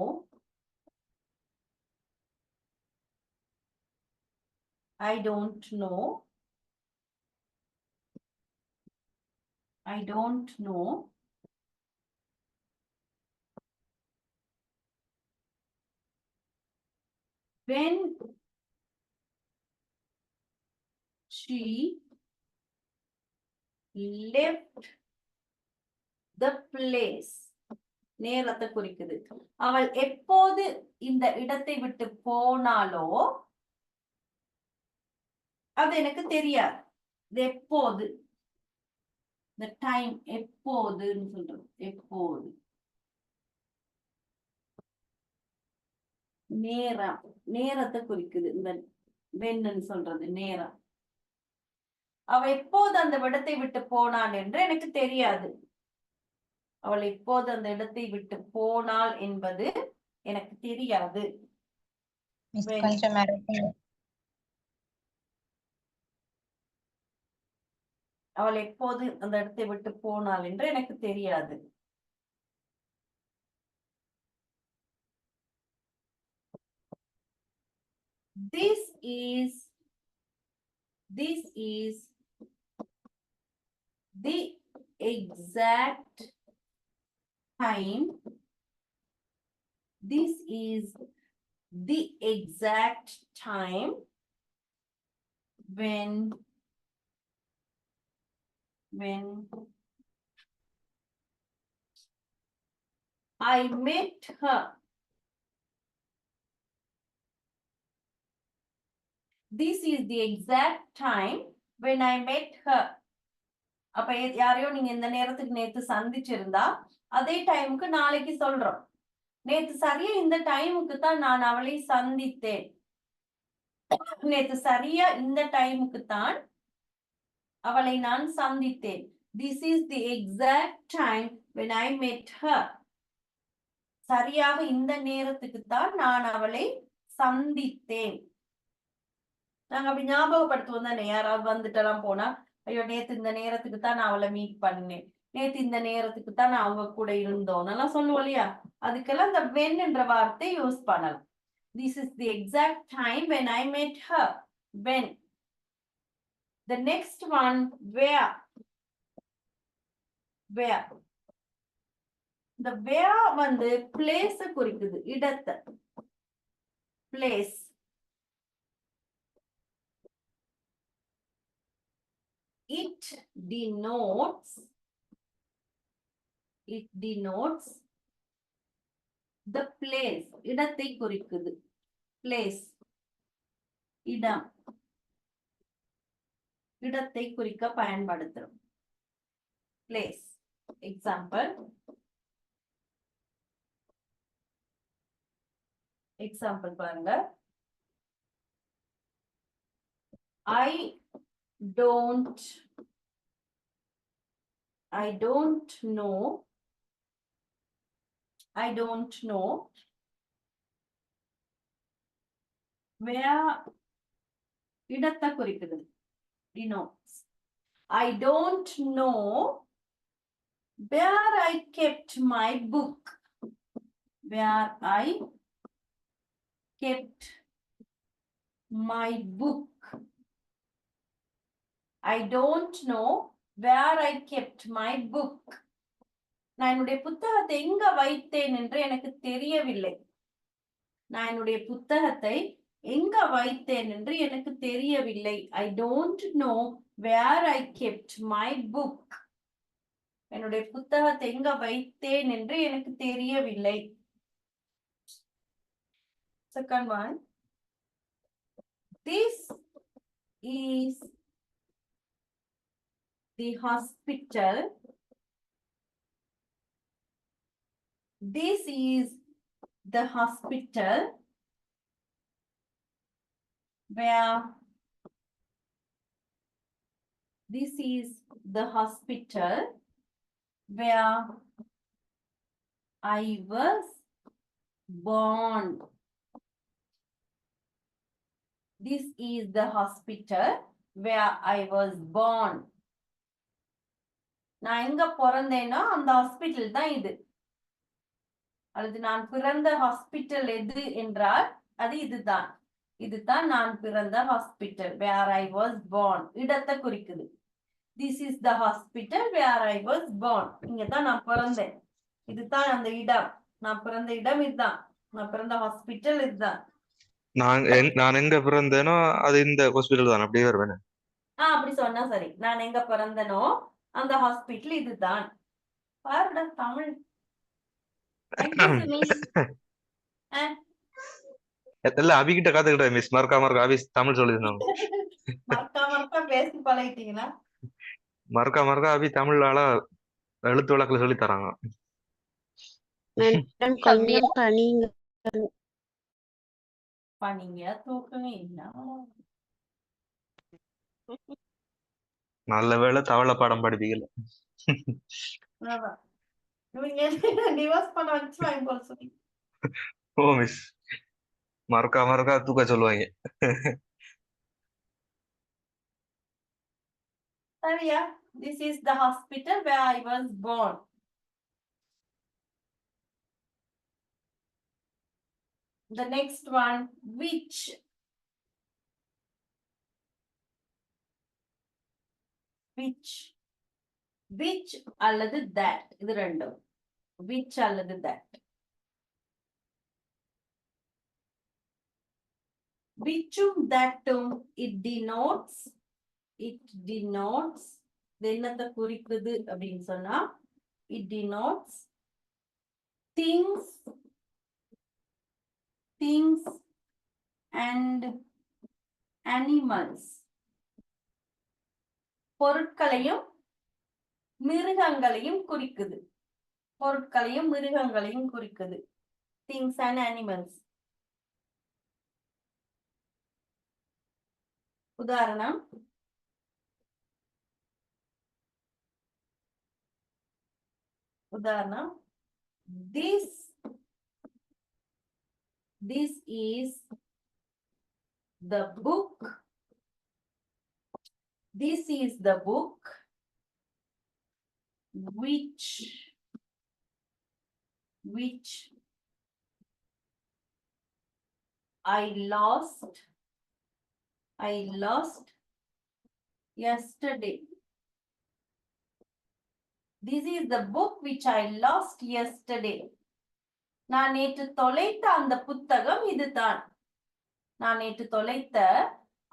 when she left the place. நேரத்தை குறிக்குது. அவள் எப்போது இந்த இடத்தை விட்டு போனாலோ அது எனக்கு தெரியாது. இது எப்போது, இந்த டைம் எப்போதுன்னு சொல்றோம். எப்போது. நேரம், நேரத்தை குறிக்குது. இந்த வென்னு சொல்றது நேரம். அவ எப்போது அந்த இடத்தை விட்டு போனாள் என்று எனக்கு தெரியாது. அவள் எப்போது அந்த இடத்தை விட்டு போனாள் என்பது எனக்கு தெரியாது. கொஞ்சம் அவள் எப்போது அந்த இடத்தை விட்டு போனாள் என்று எனக்கு தெரியாது. This is the exact time This is the exact time when I met her. This is the exact time when I met her. அப்ப யாரையோ நீங்க இந்த நேரத்துக்கு நேத்து சந்திச்சிருந்தா அதே டைமுக்கு நாளைக்கு சொல்றோம். நேத்து சரியா இந்த டைமுக்கு தான் நான் அவளை சந்தித்தேன். நேத்து சரியா இந்த டைமுக்கு தான் அவளை நான் சந்தித்தேன். This is the exact time when I met her. சரியாக இந்த நேரத்துக்கு தான் நான் அவளை சந்தித்தேன். நாங்க அப்படி ஞாபகப்படுத்துவோம் தானே, யாராவது வந்துட்டெல்லாம் போனா, ஐயோ நேத்து இந்த நேரத்துக்கு தான் நான் அவளை மீட் பண்ணேன், நேத்து இந்த நேரத்துக்கு தான் நான் அவங்க கூட இருந்தோம் நல்லா சொல்லுவோம் இல்லையா? அதுக்கெல்லாம் இந்த when என்ற வார்த்தை யூஸ் பண்ணலாம். This is the exact time when I met her. When. The next one, where. Where. The where வந்து place குறிக்குது, இடத்தை. Place. It denotes the place. இடத்தை குறிக்குது. Place. இடம். இடத்தை குறிக்க பயன்படுத்துறோம். Place. Example. பாருங்க. I don't know where. இடத்தை குறிக்குது. Denotes. I don't know where I kept my book. Where I kept my book. I don't know where I kept my book. நான் என்னுடைய புத்தகத்தை எங்க வைத்தேன் என்று எனக்கு தெரியவில்லை. நான் என்னுடைய புத்தகத்தை எங்க வைத்தேன் என்று எனக்கு தெரியவில்லை. I don't know where I kept my book. என்னுடைய புத்தகத்தை எங்க வைத்தேன் என்று எனக்கு தெரியவில்லை. Second one. This is the hospital. This is the hospital where I was born. This is the hospital where I was born. நான் எங்க பிறந்தேனோ அந்த ஹாஸ்பிட்டல் தான் இது. அல்லது நான் பிறந்த ஹாஸ்பிட்டல் எது என்றால் அது இதுதான். இதுதான் நான் பிறந்த hospital. Where I was born. இடத்தை குறிக்குது. This is the hospital where I was born. இங்கதான் நான் பிறந்தேன். இதுதான் அந்த இடம். நான் பிறந்த இடம் இதுதான். நான் பிறந்த ஹாஸ்பிட்டல் இதுதான். நான் எங்க பிறந்தேனோ அது இந்த ஹாஸ்பிட்டல் தான். அப்படியே வருவேன். அப்படி சொன்னா சரி. நான் எங்க பிறந்தனோ அந்த ஹாஸ்பிட்டல் இதுதான். பாருடா தமிழ். இல்ல அபிகிட்ட காத்துக்கிட்டேன் மிஸ். மறக்காம அபிஸ் தமிழ் சொல்லிருந்தாங்க. மறக்கா பேசி பழகிட்டீங்களா? மறக்காம அபி தமிழால எழுத்து வழக்குல சொல்லி தராங்க. கொஞ்சம் பணிங்க தூக்கமே இல்ல. நல்ல வேளை தவளை பாடம் படிப்பீங்கல்ல. டிவோர்ஸ் பண்ண வச்சுவாங்க போல சொல்லி. ஓ மிஸ் மறக்கா தூக்க சொல்லுவாங்க. சரியா? This is the hospital where I was born. The next one, which. Which அல்லது that. இது ரெண்டும். Which அல்லது that. whichum thatum it denotes என்னத்தை குறிக்குது அப்படின்னு சொன்னா it denotes things and animals. பொருட்களையும் மிருகங்களையும் குறிக்குது. பொருட்களையும் மிருகங்களையும் குறிக்குது. Things and animals. உதாரணம் this is the book. This is the book which I lost yesterday. This is the book which I lost yesterday. நான் நேற்று தொலைத்த அந்த புத்தகம் இதுதான். நான் நேற்று தொலைத்த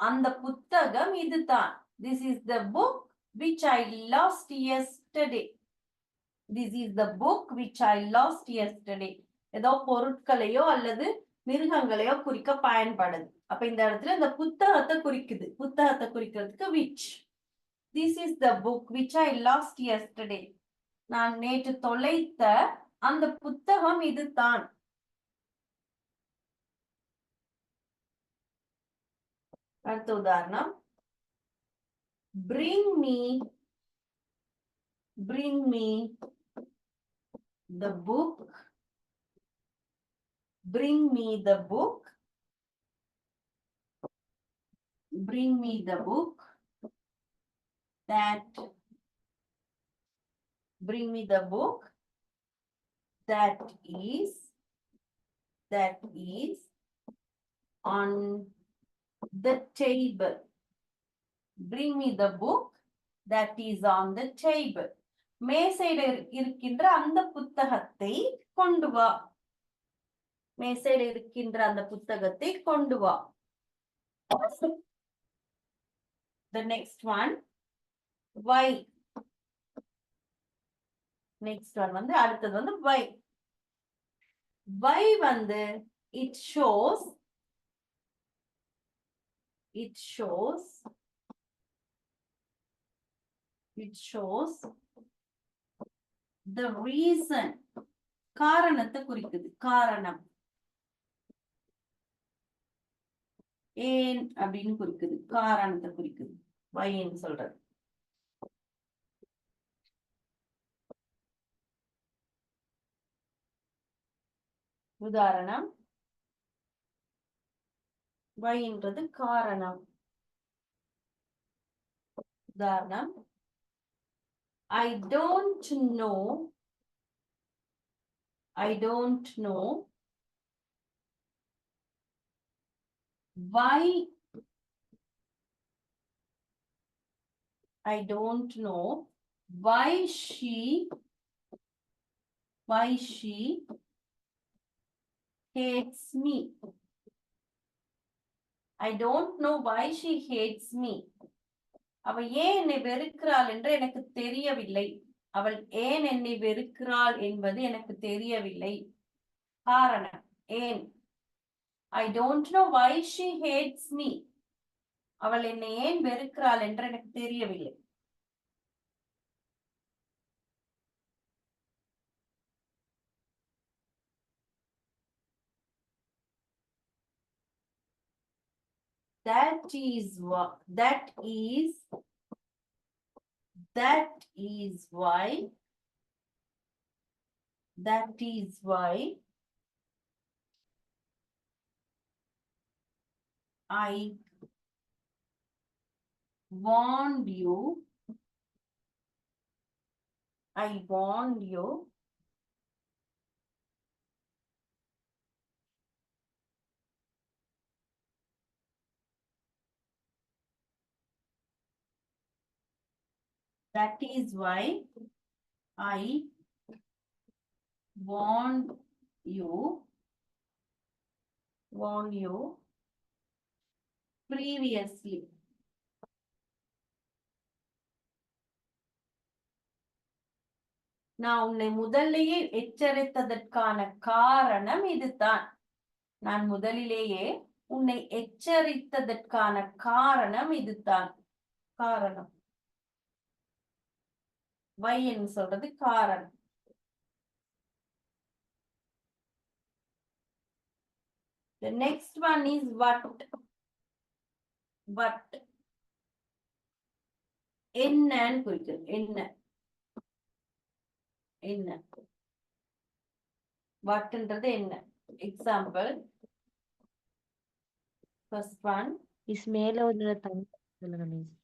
அந்த புத்தகம் இதுதான். This is the book which I lost yesterday. This is the book which I lost yesterday. ஏதோ பொருட்களையோ அல்லது மிருகங்களையோ குறிக்க பயன்படுது. அப்ப இந்த இடத்துல இந்த புத்தகத்தை குறிக்குது. புத்தகத்தை குறிக்கிறதுக்கு which. This is the book which I lost yesterday. நான் நேற்று தொலைத்த அந்த புத்தகம் இதுதான். அடுத்த உதாரணம் bring me the book. Bring me the book. Bring me the book that is on the table. Bring me the book that is on the table. மேசையில இருக்கின்ற அந்த புத்தகத்தை கொண்டு வா. மேசையில இருக்கின்ற அந்த புத்தகத்தை கொண்டு வா. The next one, why. Next one வந்து அடுத்தது வந்து why. Why வந்து it shows the reason. காரணத்தை குறிக்குது. காரணம். ஏன் அப்படின்னு குறிக்குது. காரணத்தை குறிக்குது. வைன்னு சொல்றது. உதாரணம் வைன்றது காரணம். உதாரணம் I don't know why she hates me. I don't know why she hates me. அவள் ஏன் என்னை வெறுக்கிறாள் என்று எனக்கு தெரியவில்லை. அவள் ஏன் என்னை வெறுக்கிறாள் என்பது எனக்கு தெரியவில்லை. காரணம் ஏன். I don't know why she hates me. அவள் என்னை ஏன் வெறுக்கிறாள் என்று எனக்கு தெரியவில்லை. That is why I warned you. That is why I warned you previously. நான் உன்னை முதலிலேயே எச்சரித்ததற்கான காரணம் இதுதான். நான் முதலிலேயே உன்னை எச்சரித்ததற்கான காரணம் இதுதான். காரணம் வைன்னு சொல்றது காரணம். The next one is what. What. என்னன்னு குறிக்கிறது. என்ன என்ன வாட்ன்றது என்ன. எக்ஸாம்பிள் ஃபர்ஸ்ட் ஒன் மிஸ் மேல ஒரு தமிழ் சொல்லுங்க மிஸ்.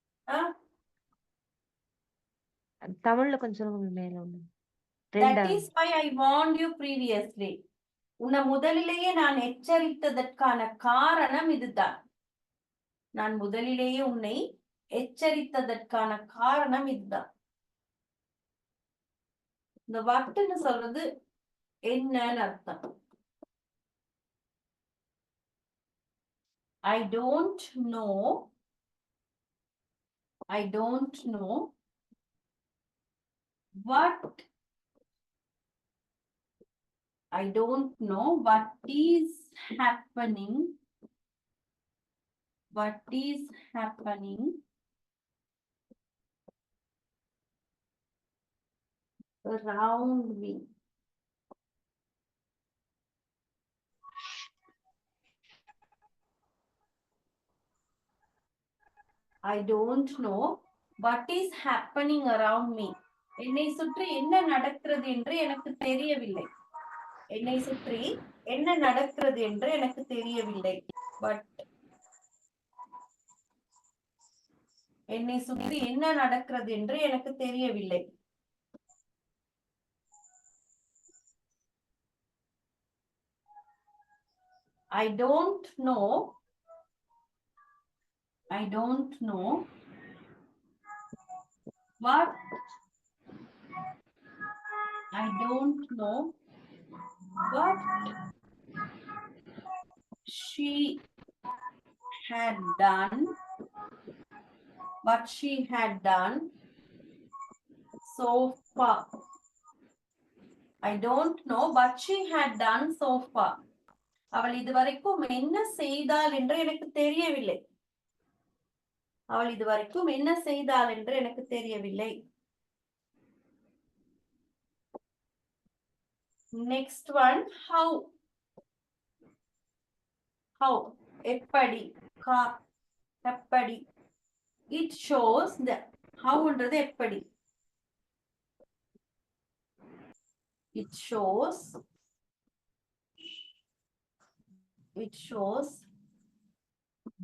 தமிழ்ல கொஞ்சம் சொல்லுங்க மேல ஒண்ணு. that is why I warned you previously. உன்னை முதலிலேயே நான் எச்சரித்ததற்கான காரணம் இதுதான். நான் முதலிலேயே உன்னை எச்சரித்ததற்கான காரணம் இதுதான். இந்த வட்டுன்னு சொல்றது என்னன்னு அர்த்தம். I don't know what is happening around me. I don't know what is happening around me. என்னை சுற்றி என்ன நடக்கிறது என்று எனக்கு தெரியவில்லை. என்னை சுற்றி என்ன நடக்கிறது என்று எனக்கு தெரியவில்லை. பட் என்னை சுற்றி என்ன நடக்கிறது என்று எனக்கு தெரியவில்லை. I don't know what she had done so far. I don't know what she had done so far. அவள் இதுவரைக்கும் என்ன செய்தாள் என்று எனக்கு தெரியவில்லை. Next one, how. எப்படி. எப்படி. It shows the howன்றது எப்படி. It shows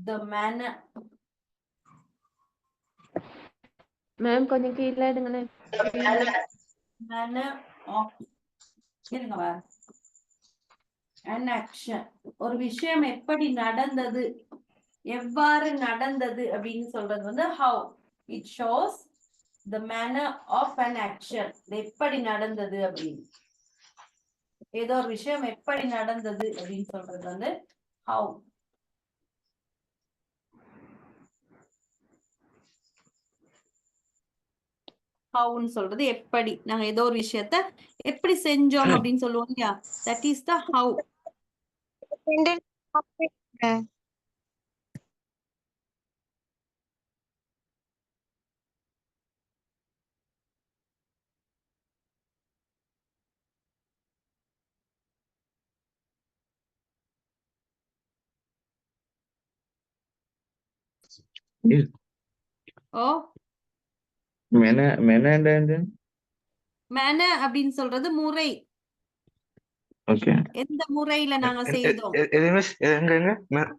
the manner. Ma'am கொஞ்சம் கீழே எடுங்களே. manner of an action. ஒரு விஷயம் எப்படி நடந்தது, எவ்வாறு நடந்தது அப்படின்னு சொல்றது வந்து how. It shows the manner of an action. எப்படி நடந்தது அப்படின்னு. ஏதோ ஒரு விஷயம் எப்படி நடந்தது அப்படின்னு சொல்றது வந்து how. ஹவுன்னு சொல்றது எப்படி. நாங்க ஏதோ ஒரு விஷயத்த எப்படி செஞ்சோம் அப்படின்னு சொல்லுவோம் இல்லையா, that is the how. O manner அப்படின்னு சொல்றது முறை. ஓகே எந்த முறையில நாங்க செய்தோம்,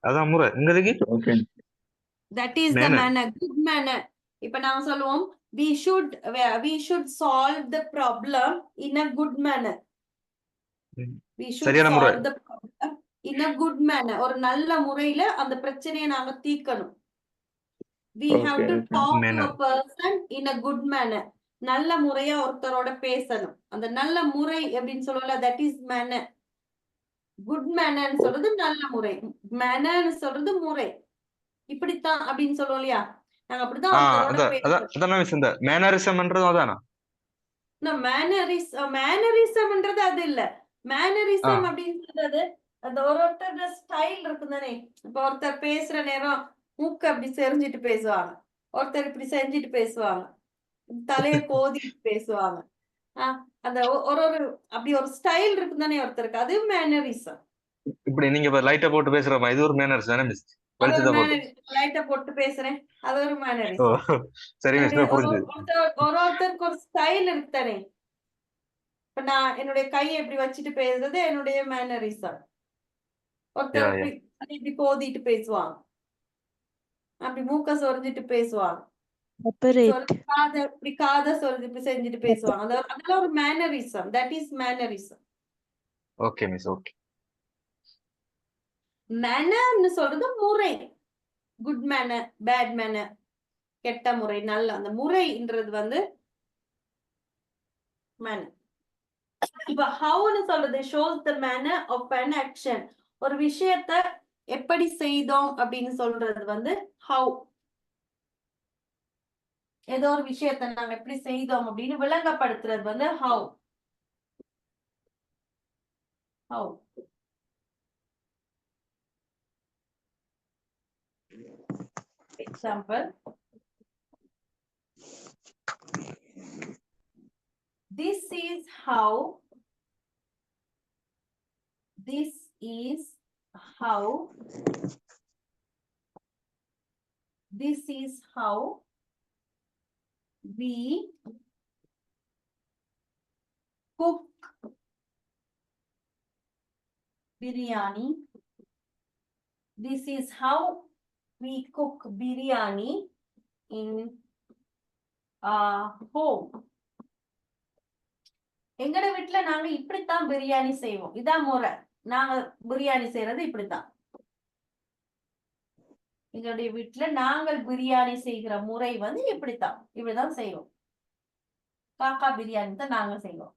அதான் முறை எங்களுக்கு. Okay that is the manner, good manner. இப்ப நாங்க சொல்லுவோம் we should solve the problem in a good manner. We should சரியான முறை. solve the problem in a good manner. ஒரு நல்ல முறையில அந்த பிரச்சனையை நாங்க தீர்க்கணும். We have to talk to a person in a good manner. நல்ல முறையா ஒருத்தரோட பேசணும். அந்த நல்ல முறை அப்படின்னு சொல்லுவோம்ல, that is manner. Good manner சொல்றது நல்ல முறை, manner சொல்றது முறை. இப்படித்தான் அப்படின்னு சொல்லுவோம் இல்லையா? நாங்க அப்படிதான் ஒருத்தரோட பேசுறோம். அதான் மிஸ் இந்த மேனரிசம்ன்றதும் அதானா? மேனரிசம்ன்றது அது இல்ல. மேனரிசம் அப்படின்னு சொல்றது அந்த ஒருத்தரோட ஸ்டைல் இருக்கும் தானே. இப்ப ஒருத்தர் பேசுற நேரம் மூக்கு அப்படி செறிஞ்சிட்டு பேசுவாங்க, ஒருத்தர் இப்படி செஞ்சுட்டு பேசுவாங்க, தலைய கோதிட்டு பேசுவாங்க. அந்த ஒரு அப்படி ஒரு ஸ்டைல் இருக்கும் தானே ஒருத்தருக்கு, அது மேனரிசம். இப்படி நீங்க லைட்டா போட்டு பேசுறமா, இது ஒரு மேனர்ஸ் தானே மிஸ்? வெளிச்சத்தை போட்டு லைட்டா போட்டு பேசுறேன், அது ஒரு ஓ மேனரிசம். சரி மிஸ், புரிஞ்சுது. ஒருத்தருக்கு ஒரு ஸ்டைல் இருக்கு தானே. இப்ப நான் என்னுடைய கையை எப்படி வச்சுட்டு பேசுறது என்னுடைய மேனரிசம். ஒருத்தர் இப்படி கோதிட்டு பேசுவாங்க, அப்படி மூக்க சொரிஞ்சிட்டு பேசுவாங்க, இப்படி காதை சொரிஞ்சு இப்படி செஞ்சுட்டு பேசுவாங்க. அதெல்லாம் ஒரு mannerism. That is mannerism. Okay miss, okay. மேனர்னு சொல்றது முறை. குட் மேனர், பேட் மேனர், கெட்ட முறை, நல்ல அந்த முறைன்றது வந்து மேனர். இப்ப ஹவுன்னு சொல்றது shows the manner of an action. ஒரு விஷயத்த எப்படி செய்தோம் அப்படின்னு சொல்றது வந்து how. ஏதோ ஒரு விஷயத்த நாங்க எப்படி செய்தோம் அப்படின்னு விளங்கப்படுத்துறது வந்து how. how. Example. This is how. This is how. This is how we cook biryani. This is how we cook biryani in home. எங்கட வீட்டுல நாங்க இப்படித்தான் பிரியாணி செய்வோம். இதான் முறை. நாங்க பிரியாணி செய்யறது இப்படித்தான். எங்களுடைய வீட்டுல நாங்கள் பிரியாணி செய்கிற முறை வந்து இப்படித்தான் செய்வோம். காக்கா பிரியாணி தான் நாங்க செய்வோம்.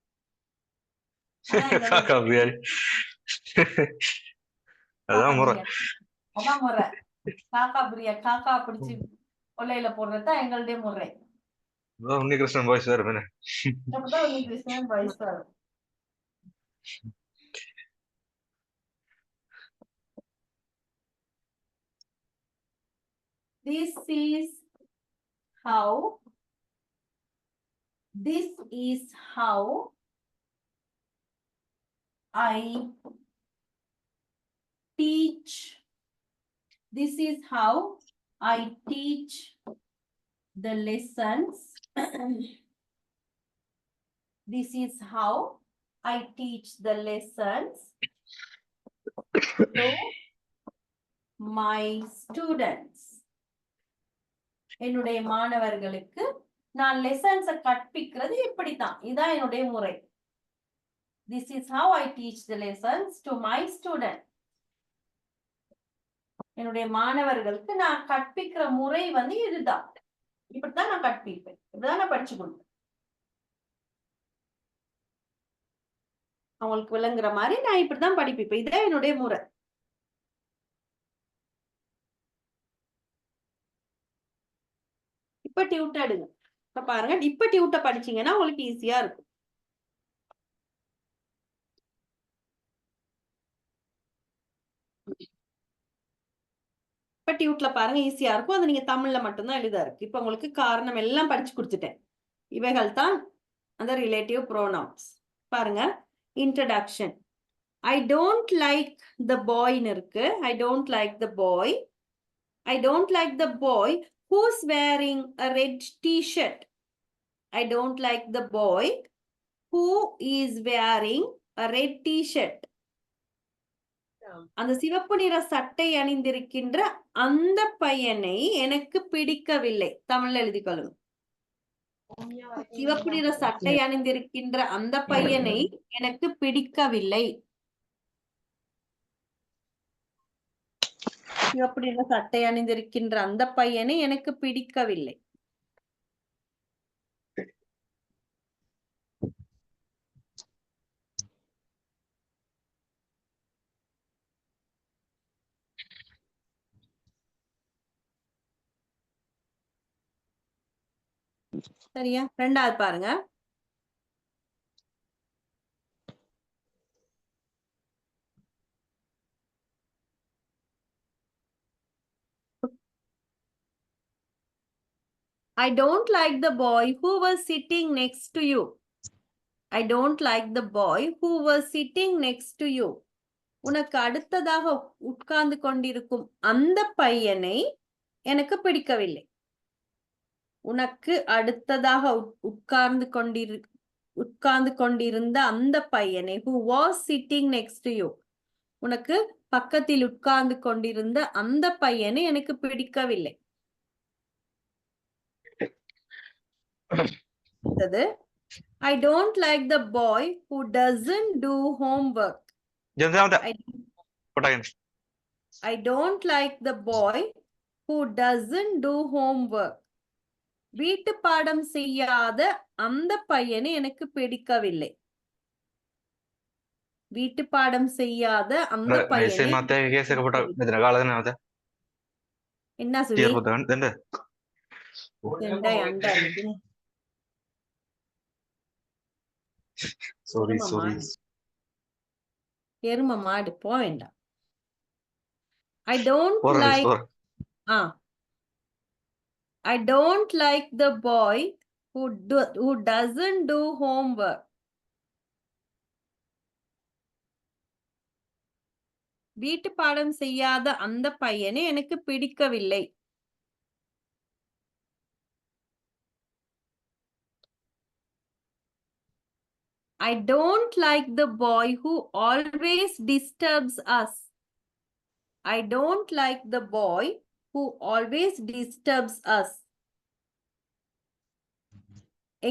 காக்கா பிரியாணி அதான் முறை. அதான் முறை. காக்கா பிரியாணி, காக்கா பிடிச்சி கொள்ளையில போடுறதுதான் எங்களுடைய முறை. உன்னிகிருஷ்ணன் பாய்ஸ் வேற என்ன? அப்படிதான் உன்னிகிருஷ்ணன் பாய்ஸ் வரும். This is how. This is how I teach. This is how I teach the lessons. This is how I teach the lessons to my students. என்னுடைய மாணவர்களுக்கு நான் லெசன்ஸ கற்பிக்கிறது இப்படித்தான். இதான் என்னுடைய முறை. This is how I teach the lessons to my student. என்னுடைய மாணவர்களுக்கு நான் கற்பிக்கிற முறை வந்து இதுதான். இப்படித்தான் நான் கற்பிப்பேன், இப்படிதான் நான் படிச்சு கொடுப்பேன். அவங்களுக்கு விளங்குற மாதிரி நான் இப்படிதான் படிப்பிப்பேன். இதான் என்னுடைய முறை. இப்ப டியூட் எடுங்க. இப்ப பாருங்க, இப்ப டியூட்ட படிச்சீங்கன்னா உங்களுக்கு ஈஸியா இருக்கும். இப்ப டியூட்ல பாருங்க ஈஸியா இருக்கும். அது நீங்க தமிழ்ல மட்டும்தான் எழுத இருக்கு. இப்ப உங்களுக்கு காரணம் எல்லாம் படிச்சு கொடுத்துட்டேன். இவைகள் தான் அந்த ரிலேட்டிவ் ப்ரோனவுன்ஸ். பாருங்க, introduction. I don't like the boy-ன்னு இருக்கு. I don't like the boy. I don't like the boy who's wearing a red t-shirt. I don't like the boy who is wearing a red t-shirt. அந்த சிவப்பு நிற சட்டை அணிந்திருக்கின்ற அந்த பையனை எனக்கு பிடிக்கவில்லை. தமிழ்ல எழுதிக்கொள்ளுங்க. சிவப்பு நிற சட்டை அணிந்திருக்கின்ற அந்த பையனை எனக்கு பிடிக்கவில்லை. சிவப்பு நிற சட்டை அணிந்திருக்கின்ற அந்த பையனை எனக்கு பிடிக்கவில்லை. சரியா? ரெண்டாவது பாருங்க. I don't like the boy who was sitting next to you. I don't like the boy who was sitting next to you. உனக்கு அடுத்ததாக உட்கார்ந்து கொண்டிருக்கும் அந்த பையனை எனக்கு பிடிக்கவில்லை. உனக்கு அடுத்ததாக உட்கார்ந்து கொண்டிருந்த அந்த பையனை, who was sitting next to you, உனக்கு பக்கத்தில் உட்கார்ந்து கொண்டிருந்த அந்த பையனை எனக்கு பிடிக்கவில்லை. I don't like the boy who doesn't do homework. I don't like the boy who doesn't do homework. வீட்டு பாடம் செய்யாத அந்த பையனை எனக்கு பிடிக்கவில்லை. வீட்டு பாடம் செய்யாத அந்த பையனை என்ன சொல்லி எரும மாடு போக வேண்டாம். I don't like the boy who doesn't do homework. வீட்டு பாடம் செய்யாத அந்த பையனை எனக்கு பிடிக்கவில்லை. I don't like the boy who always disturbs us. I don't like the boy who always disturbs us.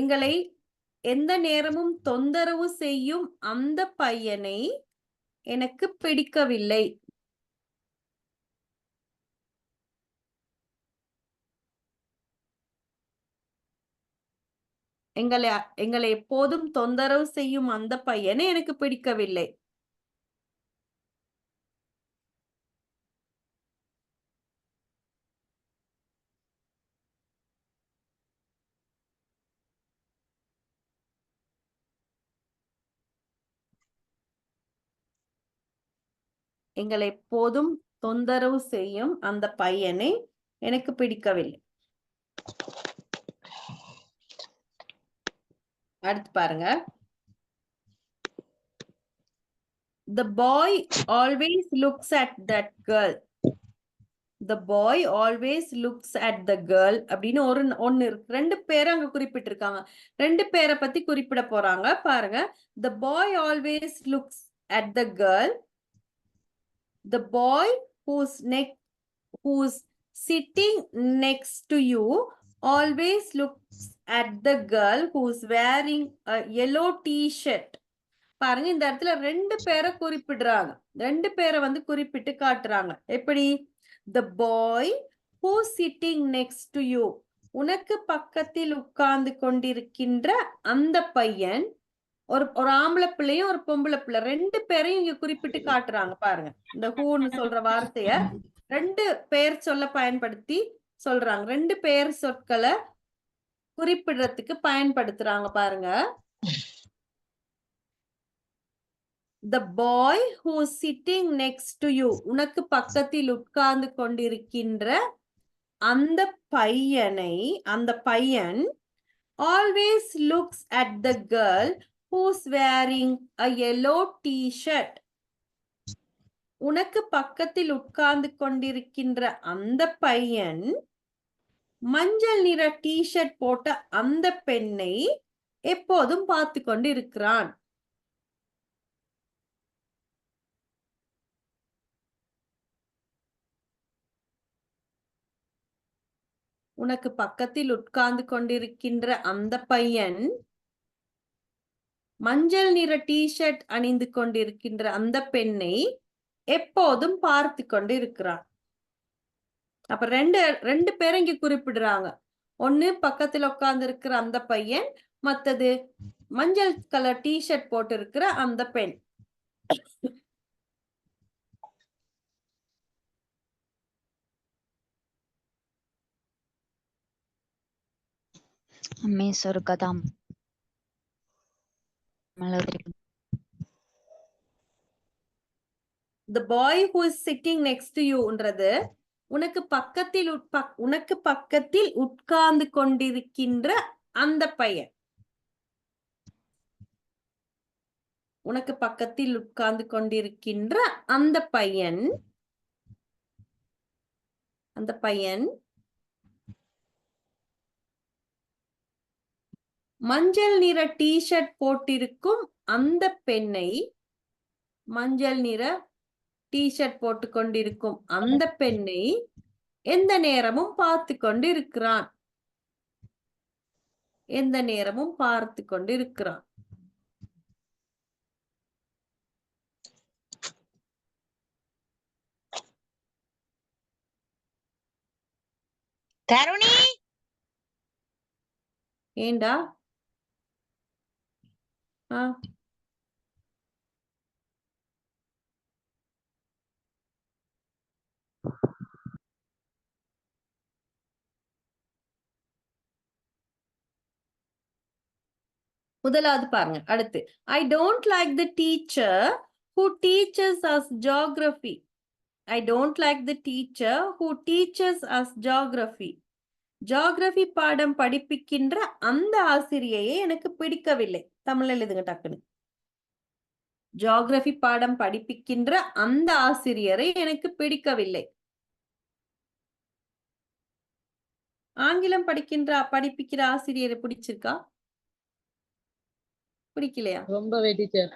எங்களை எந்த நேரமும் தொந்தரவு செய்யும் அந்த பையனை எனக்கு பிடிக்கவில்லை. எங்களை எப்போதும் தொந்தரவு செய்யும் அந்த பையனை எனக்கு பிடிக்கவில்லை. எங்களை எப்போதும் தொந்தரவு செய்யும் அந்த பையனை எனக்கு பிடிக்கவில்லை. அடுத்து பாருங்க. The boy always looks at that girl. The boy always looks at the girl அப்படின்னு ஒன்னு இருக்கு. ரெண்டு பேரை அங்க குறிப்பிட்டிருக்காங்க. ரெண்டு பேரை பத்தி குறிப்பிட போறாங்க பாருங்க. The boy always looks at the girl. The boy who's sitting next to you always looks at the girl who's wearing a yellow t-shirt. பாருங்க, இந்த இடத்துல ரெண்டு பேரை குறிப்பிடுறாங்க. ரெண்டு பேரை குறிப்பிட்டு காட்டுறாங்க. எப்படி? The boy who's sitting next to you, உனக்கு பக்கத்தில் உட்கார்ந்து கொண்டிருக்கின்ற அந்த பையன். ஒரு ஆம்பளை பிள்ளையும் ஒரு பொம்பளை பிள்ளை, ரெண்டு பேரையும் இங்க குறிப்பிட்டு காட்டுறாங்க பாருங்க. இந்த ஹூன்னு சொல்ற வார்த்தைய ரெண்டு பேர் சொல்ல பயன்படுத்தி சொல்றாங்க. ரெண்டு பேர் சொற்களை குறிப்பிடுறதுக்கு பயன்படுத்துறாங்க பாருங்க. The boy who's sitting next to you, உனக்கு பக்கத்தில் உட்கார்ந்து கொண்டிருக்கின்ற அந்த பையன் always looks at the girl who's wearing a yellow t-shirt. உனக்கு பக்கத்தில் உட்கார்ந்து கொண்டிருக்கின்ற அந்த பையன் மஞ்சள் நிற டி-ஷர்ட் போட்ட அந்த பெண்ணை எப்போதும் பார்த்து கொண்டு இருக்கிறான். உனக்கு பக்கத்தில் உட்கார்ந்து கொண்டிருக்கின்ற அந்த பையன் மஞ்சள் நிற டி-ஷர்ட் அணிந்து கொண்டிருக்கின்ற அந்த பெண்ணை எப்போதும் பார்த்து கொண்டு இருக்கிறான். அப்ப ரெண்டு பேரை இங்க குறிப்பிடுறாங்க. ஒண்ணு பக்கத்துல உட்கார்ந்து இருக்கிற அந்த பையன், மத்தது மஞ்சள் கலர் டி-ஷர்ட் போட்டு இருக்கிற அந்த பெண். மிஸ் ஒரு கதா The boy who is sitting next to youன்றது உனக்கு பக்கத்தில் உட்கார்ந்து கொண்டிருக்கின்ற அந்த பையன். உனக்கு பக்கத்தில் உட்கார்ந்து கொண்டிருக்கின்ற அந்த பையன் மஞ்சள் நிற டி-ஷர்ட் போட்டிருக்கும் அந்த பெண்ணை மஞ்சள் நிற டி-ஷர்ட் போட்டுக் கொண்டிருக்கும் அந்த பெண்ணை எந்த நேரமும் பார்த்து கொண்டிருக்கிறான். எந்த நேரமும் பார்த்து கொண்டிருக்கிறான். தருணி ஏண்டா? முதலாவது பாருங்க. அடுத்து, I don't like the teacher who teaches us geography. I don't like the teacher who teaches us geography. Geography பாடம் படிப்பிக்கின்ற அந்த ஆசிரியையை எனக்கு பிடிக்கவில்லை. தமிழ்ல எழுதுங்க டக்குன்னு. Geography பாடம் படிப்பிக்கின்ற அந்த ஆசிரியரை எனக்கு பிடிக்கவில்லை. ஆங்கிலம் படிப்பிக்கிற ஆசிரியரை பிடிச்சிருக்கா? பிடிக்கலையா? ரொம்பவே டீச்சர்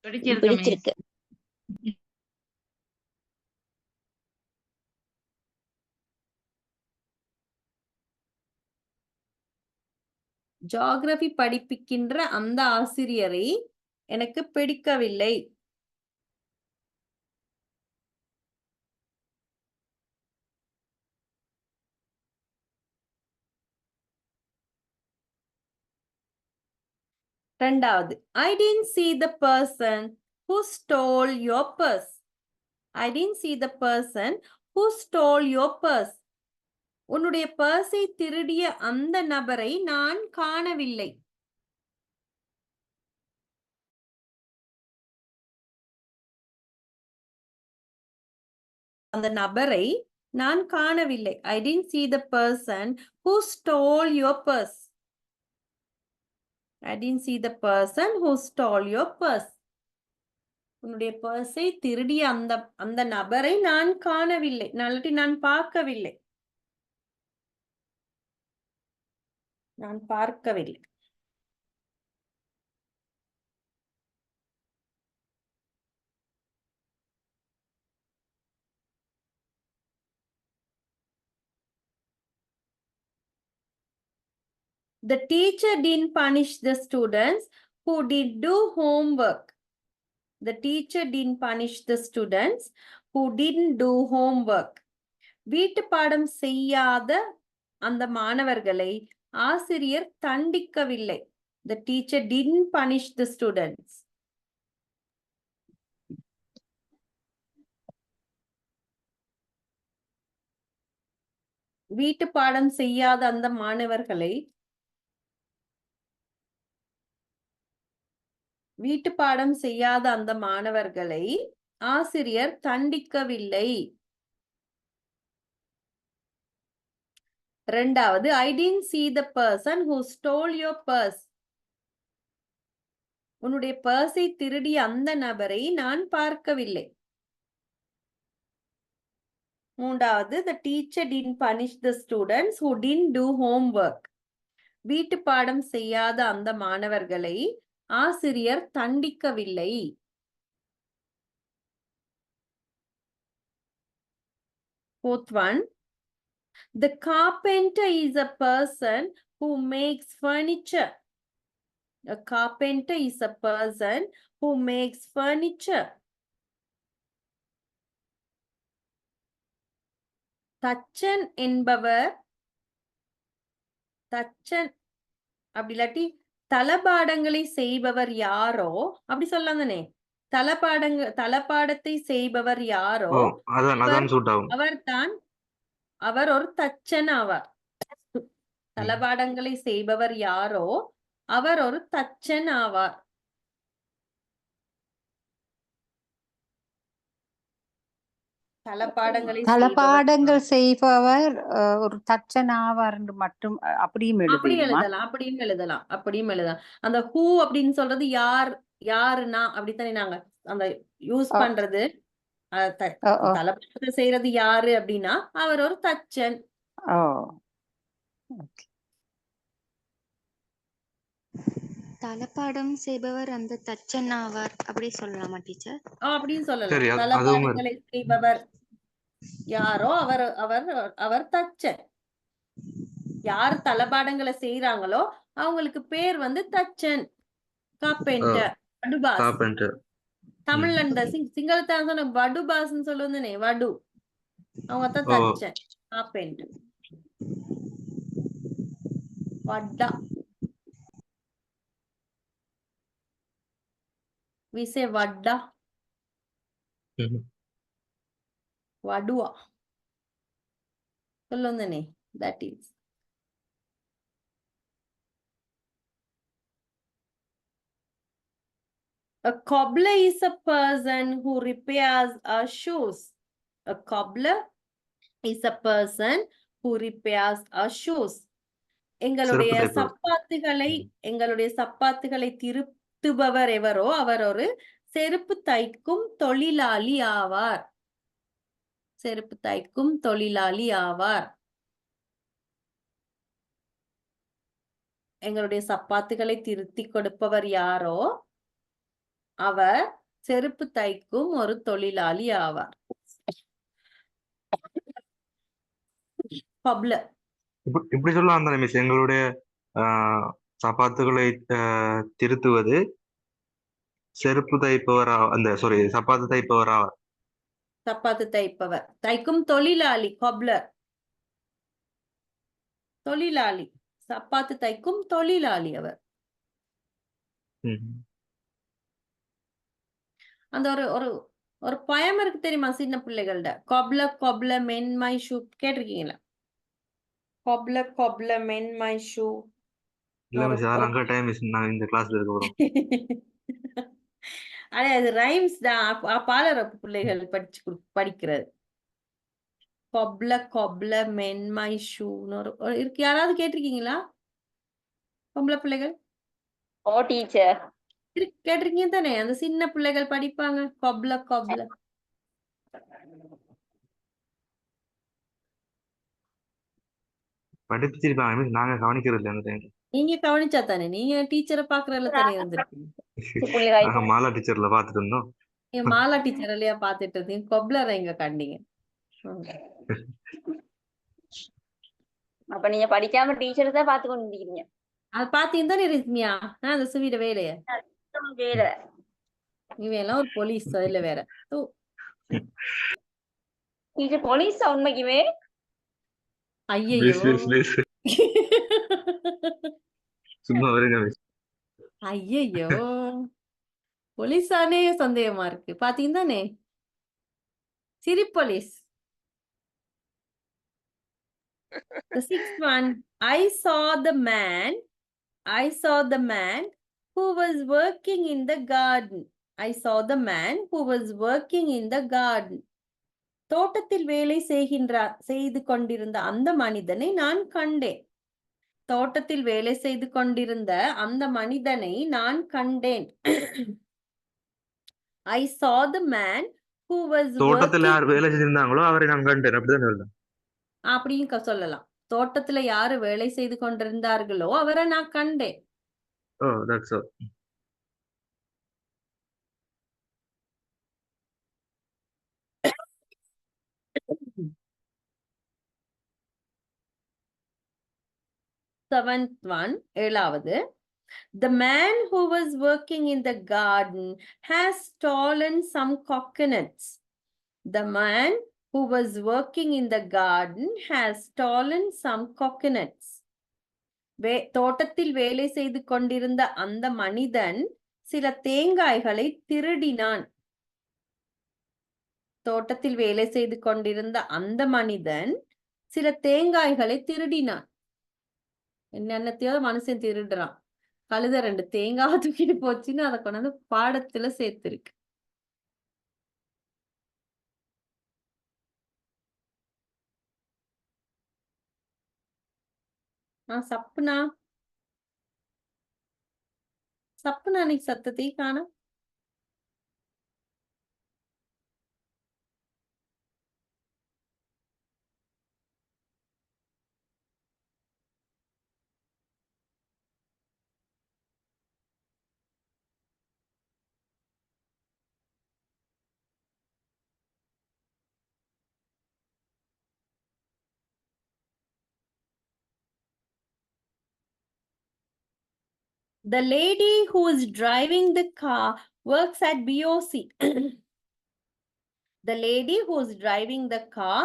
பிடிச்சிருக்கு. ஜியோகிராஃபி படிப்பிக்கின்ற அந்த ஆசிரியரை எனக்கு பிடிக்கவில்லை. ரெண்டாவது, I didn't see the person who stole your purse. I didn't see the person who stole your purse. உன்னுடைய பர்ஸை திருடிய அந்த நபரை நான் காணவில்லை. அந்த நபரை நான் காணவில்லை. I didn't see the person who stole your purse. I didn't see the person who stole your purse. உன்னுடைய பர்ஸை திருடிய அந்த நபரை நான் காணவில்லை. நான் பார்க்கவில்லை. நான் பார்க்கவில்லை. The teacher didn't punish the students who did do homework. The teacher didn't punish the students who didn't do homework. வீட்டு பாடம் செய்யாத அந்த மாணவர்களை ஆசிரியர் தண்டிக்கவில்லை. The teacher didn't punish the students. வீட்டு பாடம் செய்யாத அந்த மாணவர்களை ஆசிரியர் தண்டிக்கவில்லை. ரெண்டாவது, I didn't see the person who stole your purse. உன்னுடைய பர்ஸை திருடிய அந்த நபரை நான் பார்க்கவில்லை. மூன்றாவது, the teacher didn't punish the students who didn't do homework. வீட்டு பாடம் செய்யாத அந்த மாணவர்களை ஆசிரியர் தண்டிக்கவில்லை. Fourth one, the carpenter is a person who makes furniture. A carpenter is a person who makes furniture. தச்சன் என்பவர் அப்படி இல்லாட்டி தளபாடங்களை செய்பவர் யாரோ அப்படி சொல்லலாம் தானே. தளபாடத்தை செய்பவர் யாரோ அவர் ஒரு தச்சன் ஆவார். தளபாடங்களை செய்பவர் யாரோ அவர் ஒரு தச்சன் ஆவார். தளபாடங்கள் செய்பவர் ஒரு தச்சன் ஆவார் என்று மட்டும் அப்படியும் எழுதுமா? அப்படியும் எழுதலாம். அந்த ஹூ அப்படின்னு சொல்றது யாருன்னா அப்படித்தானே நாங்க அந்த யூஸ் பண்றது. தளபாடத்தை செய்யறது யாரு அப்படின்னா அவர் ஒரு தச்சன். தளபாடம் செய்பவர் அந்த தச்சன் ஆவார் அப்படி சொல்லலாமா டீச்சர்? அப்படின்னு சொல்லலாம். தளபாடங்களை செய்பவர் யாரோ அவர் தச்சன். யார் தளபாடங்களை செய்யறாங்களோ அவங்களுக்கு பேர் வந்து தச்சன், கார்பெண்டர், வடுபாஸ். தமிழ்ல இந்த சிங்களத்தான் சொன்ன வடுபாஸ்ன்னு சொல்லுவதுனே, வடு அவங்க தான் தச்சன், carpenter. வட்டா we say vadda, vadua sollundane, that is. A cobbler is a person who repairs our shoes. A cobbler is a person who repairs our shoes. எங்களுடைய சப்பாத்துகளை திருத்துபவர் எவரோ அவர் ஒரு செருப்பு தைக்கும் தொழிலாளி ஆவார். செருப்பு தைக்கும் தொழிலாளி ஆவார். எங்களுடைய சப்பாத்துகளை திருத்தி கொடுப்பவர் யாரோ அவர் செருப்பு தைக்கும் ஒரு தொழிலாளி ஆவார். கப்லர் இப்படி சொல்லலாம் அந்த மிஸ், எங்களுடைய சப்பாத்துகளை திருத்துவது செருப்பு தைப்பவரா, சப்பாத்து தைப்பவரா, சப்பாத்து தைப்பவர், தைக்கும் தொழிலாளி, கப்லர் தொழிலாளி, சப்பாத்து தைக்கும் தொழிலாளி அவர். அந்த ஒரு பயம் இருக்கு தெரியுமா சின்ன பிள்ளைகள்ட, கொப்ல மென் மை ஷூ கேட்டிருக்கீங்களா? கொப்ல மென் மை ஷூ. அடே அது ரைம்ஸ் தான், பாலர பிள்ளைகள் படிக்கிறது. கொப்ல மென் மை ஷூ இருக்கு, யாராவது கேட்டிருக்கீங்களா பொம்பளை பிள்ளைகள்? ஓ டீச்சர் கேட்டிருக்கீங்க தானே, அந்த சின்ன பிள்ளைகள் படிப்பாங்க கொப்ல. படிச்சிருப்பாங்க, நாங்க கவனிக்கிறது இல்ல அந்த டைம்ல. நீங்க கவனிச்சா தானே, நீங்க டீச்சரை பாக்குறதுல தானே இருந்திருக்கீங்க. மாலா டீச்சர்ல பாத்துட்டு இருந்தோம். நீங்க மாலா டீச்சர் இல்லையா பாத்துட்டு இருந்தீங்க, கொப்லரை எங்க கண்டீங்க? அப்ப நீங்க படிக்காம டீச்சர் தான் பாத்து கொண்டு இருக்கீங்க. அது பாத்தீங்க தானே ரீஸ்மியா, அந்த சுவீட வேலைய இவையெல்லாம் ஒரு போலீஸ் இல்ல வேற போலீஸ் உண்மைக்குமே. ஐயோ ஐயோ போலீஸானே சந்தேகமா இருக்கு, பாத்தீங்க தானே சிரி police. The sixth one, I saw the man who was working in the garden. I saw the man who was working in the garden. தோட்டத்தில் வேலை செய்து கொண்டிருந்த அந்த மனிதனை நான் கண்டேன். தோட்டத்தில் வேலை செய்து கொண்டிருந்த அந்த மனிதனை நான் கண்டேன். I saw the man who was தோட்டத்தில் யார் வேலை செஞ்சிருந்தாங்களோ அவரை நான் கண்டேன், அப்படிதான் சொல்லலாம். அப்படின்னு சொல்லலாம். தோட்டத்துல யாரு வேலை செய்து கொண்டிருந்தார்களோ அவரை நான் கண்டேன். Oh, that's all. Seventh one, ஏழாவது. The man who was working in the garden has stolen some coconuts. The man who was working in the garden has stolen some coconuts. தோட்டத்தில் வேலை செய்து கொண்டிருந்த அந்த மனிதன் சில தேங்காய்களை திருடினான். தோட்டத்தில் வேலை செய்து கொண்டிருந்த அந்த மனிதன் சில தேங்காய்களை திருடினான். என்னென்னத்தையோ மனுஷன் திருடுறான். கழுத 2 தேங்காய் தூக்கிட்டு போச்சுன்னு அதை கொண்டாந்து பாடத்துல சேர்த்திருக்கு. சப்புனா சப்புனா அன்னைக்கு சத்தத்தையும் காணோம். The lady who is driving the car works at BOC. The lady who is driving the car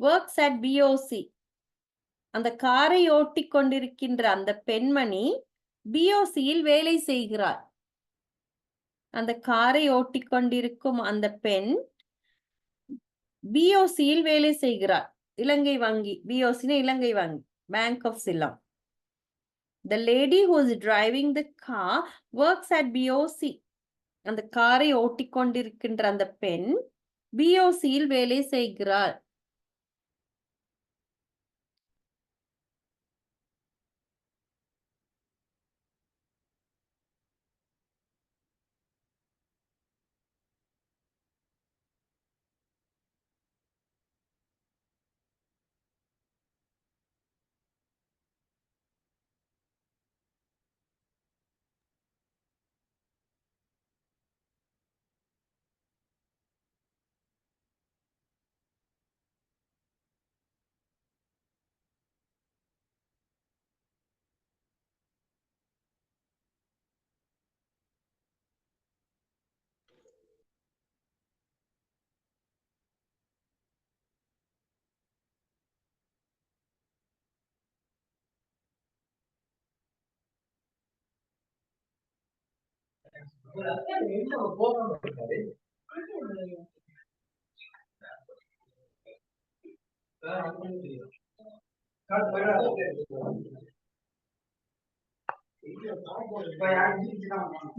works at BOC. அந்த காரை ஓட்டி கொண்டிருக்கின்ற அந்த பெண்மணி பிஓசியில் வேலை செய்கிறார். அந்த காரை ஓட்டி கொண்டிருக்கும் அந்த பெண் பிஓசியில் வேலை செய்கிறார். இலங்கை வங்கி, பிஓசி இலங்கை வங்கி, bank of Ceylon. The lady who is driving the car works at BOC. அந்த காரை ஓட்டி கொண்டிருக்கின்ற அந்த பெண் பிஓசியில் வேலை செய்கிறார்.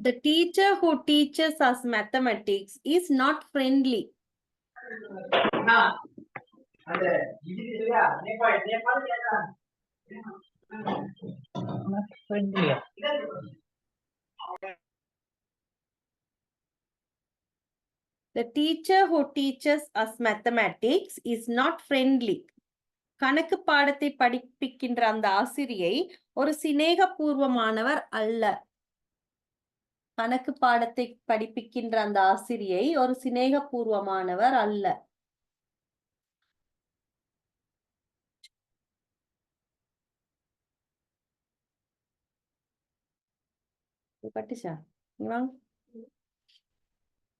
The teacher who teaches us mathematics is not friendly. The teacher who teaches us mathematics is not friendly. கணக்கு பாடத்தை படிப்பிக்கின்ற அந்த ஆசிரியை ஒரு சிநேகபூர்வமானவர் அல்ல. கணக்கு பாடத்தை படிப்பிக்கின்ற அந்த ஆசிரியை ஒரு சிநேகபூர்வமானவர் அல்ல.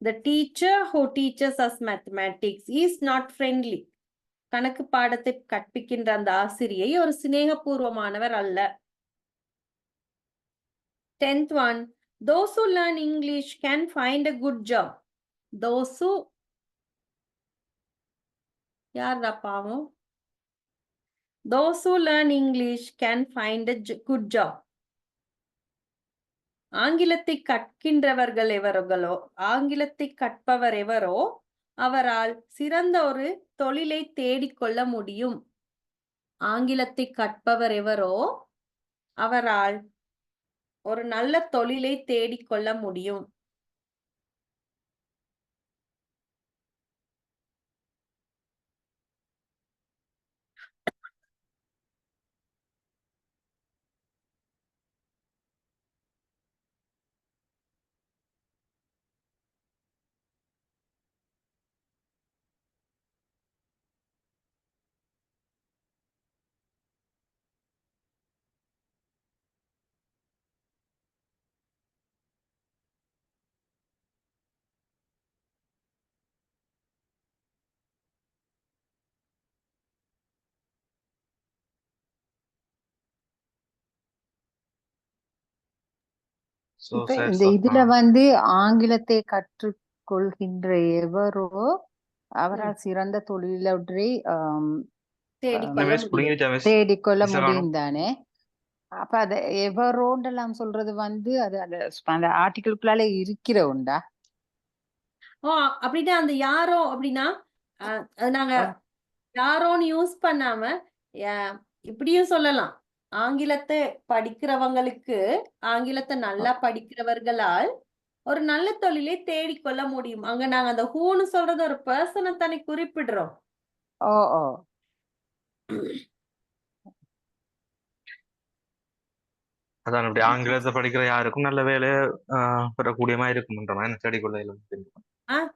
The teacher who teaches us mathematics is not friendly. கணக்கு பாடத்தை கற்பிக்கின்ற அந்த ஆசிரியை ஒரு சிநேகபூர்வமானவர் அல்ல. 10th one, those who learn English can find a good job. Those who யாரா பாவம்? Those who learn English can find a good job. ஆங்கிலத்தை கற்கின்றவர்கள் எவர்களோ, ஆங்கிலத்தை கற்பவர் எவரோ அவரால் சிறந்த ஒரு தொழிலை தேடிக்கொள்ள முடியும். ஆங்கிலத்தை கற்பவர் எவரோ அவரால் ஒரு நல்ல தொழிலை தேடிக்கொள்ள முடியும். So இப்ப sad இந்த sir. இதுல ஆங்கிலத்தை கற்றுக்கொள்கின்ற எவரோ அவரால் சிறந்த தொழிலொன்றை தேடிக்கொள்ள மிஸ் முடியும். புடிங்கிருச்சா மிஸ்? தேடிக்கொள்ள மிஸ் காணோம். முடியும் தானே. அப்ப அது எவரோண்டெல்லாம் சொல்றது வந்து அது அந்த ஆர்டிகிள்குள்ளால இருக்கிற உண்டா? ஓ அப்படின்னா அந்த யாரோ அப்படின்னா அது நாங்க யாரோன்னு யூஸ் பண்ணாம இப்படியும் சொல்லலாம். ஆங்கிலத்தை படிக்கிறவங்களுக்கு ஆங்கிலத்தை நல்லா படிக்கிறவர்களால் ஒரு நல்ல தொழிலை தேடிக்கொள்ள முடியும். அங்க நாங்க அந்த ஹூன்னு சொல்றது ஒரு பர்சனை தானே குறிப்பிடுறோம். ஓ ஓ அதான் அப்படி ஆங்கிலத்தை படிக்கிற யாருக்கும் நல்ல வேலை பெறக்கூடிய மாதிரி இருக்கும்ன்ற மாதிரி ஸ்டடி கொள்ளையில ஆஹ்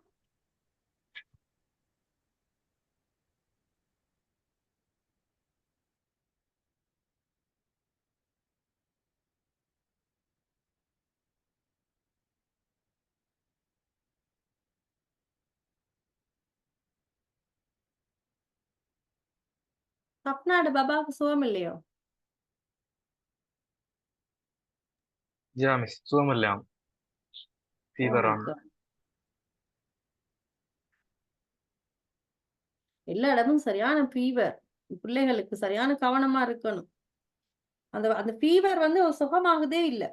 சப்னாடு பாபாவுக்கு சுகம் இல்லையோ? ஜா மிஸ் சுகமில்லையாம், ஃபீவர் ஆன். எல்லா இடமும் சரியான ஃபீவர். பிள்ளைகளுக்கு சரியான கவனமா இருக்கணும். அந்த ஃபீவர் வந்து சுகமாகதே இல்லை.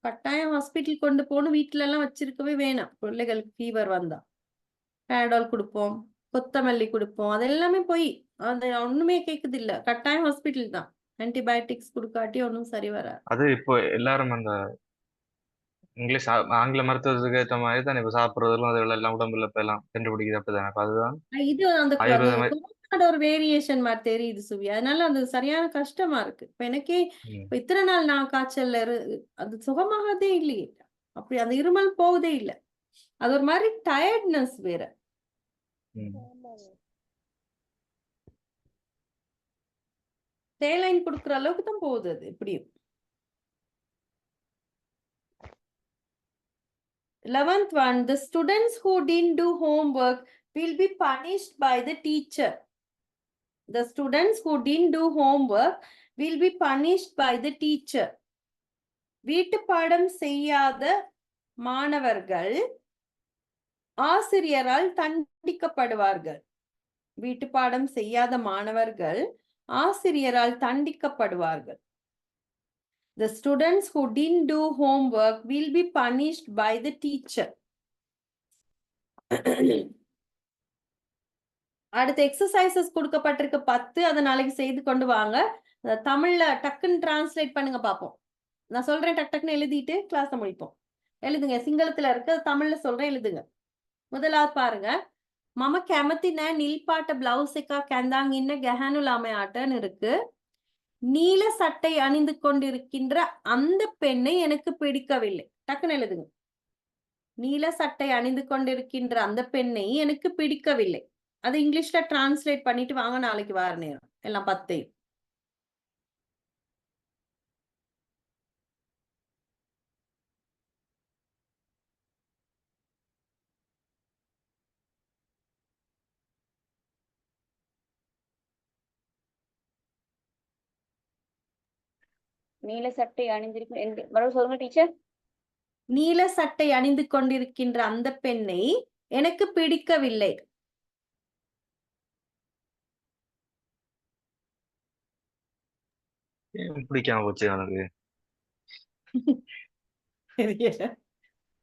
கட்டாயம் ஹாஸ்பிட்டல் கொண்டு போகணும். வீட்டுல எல்லாம் வச்சிருக்கவே வேணாம். பிள்ளைகளுக்கு ஃபீவர் வந்தா பேடால் கொடுப்போம், கொத்தமல்லி கொடுப்போம், அது எல்லாமே போய் அது ஒண்ணுமே கேக்குது இல்ல. கட்டாயம் ஹாஸ்பிட்டல் தான். ஆன்டிபயோட்டிக்ஸ் கொடுக்காட்டி ஒன்றும் சரி வராது. அது இப்போ எல்லாரும் அந்த இங்கிலீஷ் ஆங்கில மருத்துவத்துக்கு ஏற்ற மாதிரி தான் இப்ப சாப்பிடுறதும் அதுகள் எல்லாம் உடம்புல இப்ப எல்லாம் கண்டுபிடிக்குது. அப்படிதானே? அப்ப அதுதான் இது அந்த ஆயுர்வேத மாதிரி. கொரோனாவோட ஒரு வேரியேஷன் மாதிரி தெரியுது சுவி. அதனால அது சரியான கஷ்டமா இருக்கு. இப்ப எனக்கே இப்ப இத்தனை நாள் நான் காய்ச்சல்ல அது சுகமாகதே இல்லையே. அப்படி அந்த இருமல் போகுதே இல்லை. அது ஒரு மாதிரி டயர்ட்னஸ் வேற. சேலைன் கொடுக்குற அளவுக்கு தான் போகுது அது. எப்படியும் 11th one, the students who didn't do homework will be punished by the teacher. The students who didn't do homework will be punished by the teacher. வீட்டு பாடம் செய்யாத மாணவர்கள் ஆசிரியரால் தண்டிக்கப்படுவார்கள். வீட்டு பாடம் செய்யாத மாணவர்கள் ஆசிரியரால் தண்டிக்கப்படுவார்கள். The students who didn't do homework will be punished by the teacher. அடுத்த எக்ஸசைசஸ் கொடுக்கப்பட்டிருக்கு 10. அதை நாளைக்கு செய்து கொண்டு வாங்க. தமிழ்ல டக்குன்னு டிரான்ஸ்லேட் பண்ணுங்க பாப்போம். நான் சொல்றேன், டக் டக்குன்னு எழுதிட்டு கிளாஸ முடிப்போம். எழுதுங்க. சிங்களத்துல இருக்கு, தமிழ்ல சொல்றேன், எழுதுங்க. முதலாவது பாருங்க. மம කැමති නෑ නිල් පාට බ්ලවුස් එකක් ඇඳන් ඉන්න ගැහැණු ළමයාටன்னு இருக்கு. நீல சட்டை அணிந்து கொண்டிருக்கின்ற அந்த பெண்ணை எனக்கு பிடிக்கவில்லை. டக்குன்னு எழுதுங்க. நீல சட்டை அணிந்து கொண்டிருக்கின்ற அந்த பெண்ணை எனக்கு பிடிக்கவில்லை. அது இங்கிலீஷ்ல டிரான்ஸ்லேட் பண்ணிட்டு வாங்க, நாளைக்கு வார நேரம் எல்லாம் 10. நீல சட்டை அணிந்திருக்கும் மறுபடியும் சொல்லுங்க டீச்சர். நீல சட்டை அணிந்து கொண்டிருக்கின்ற அந்த பெண்ணை எனக்கு பிடிக்கவில்லை. பிடிக்காம போச்சு அவனுக்கு.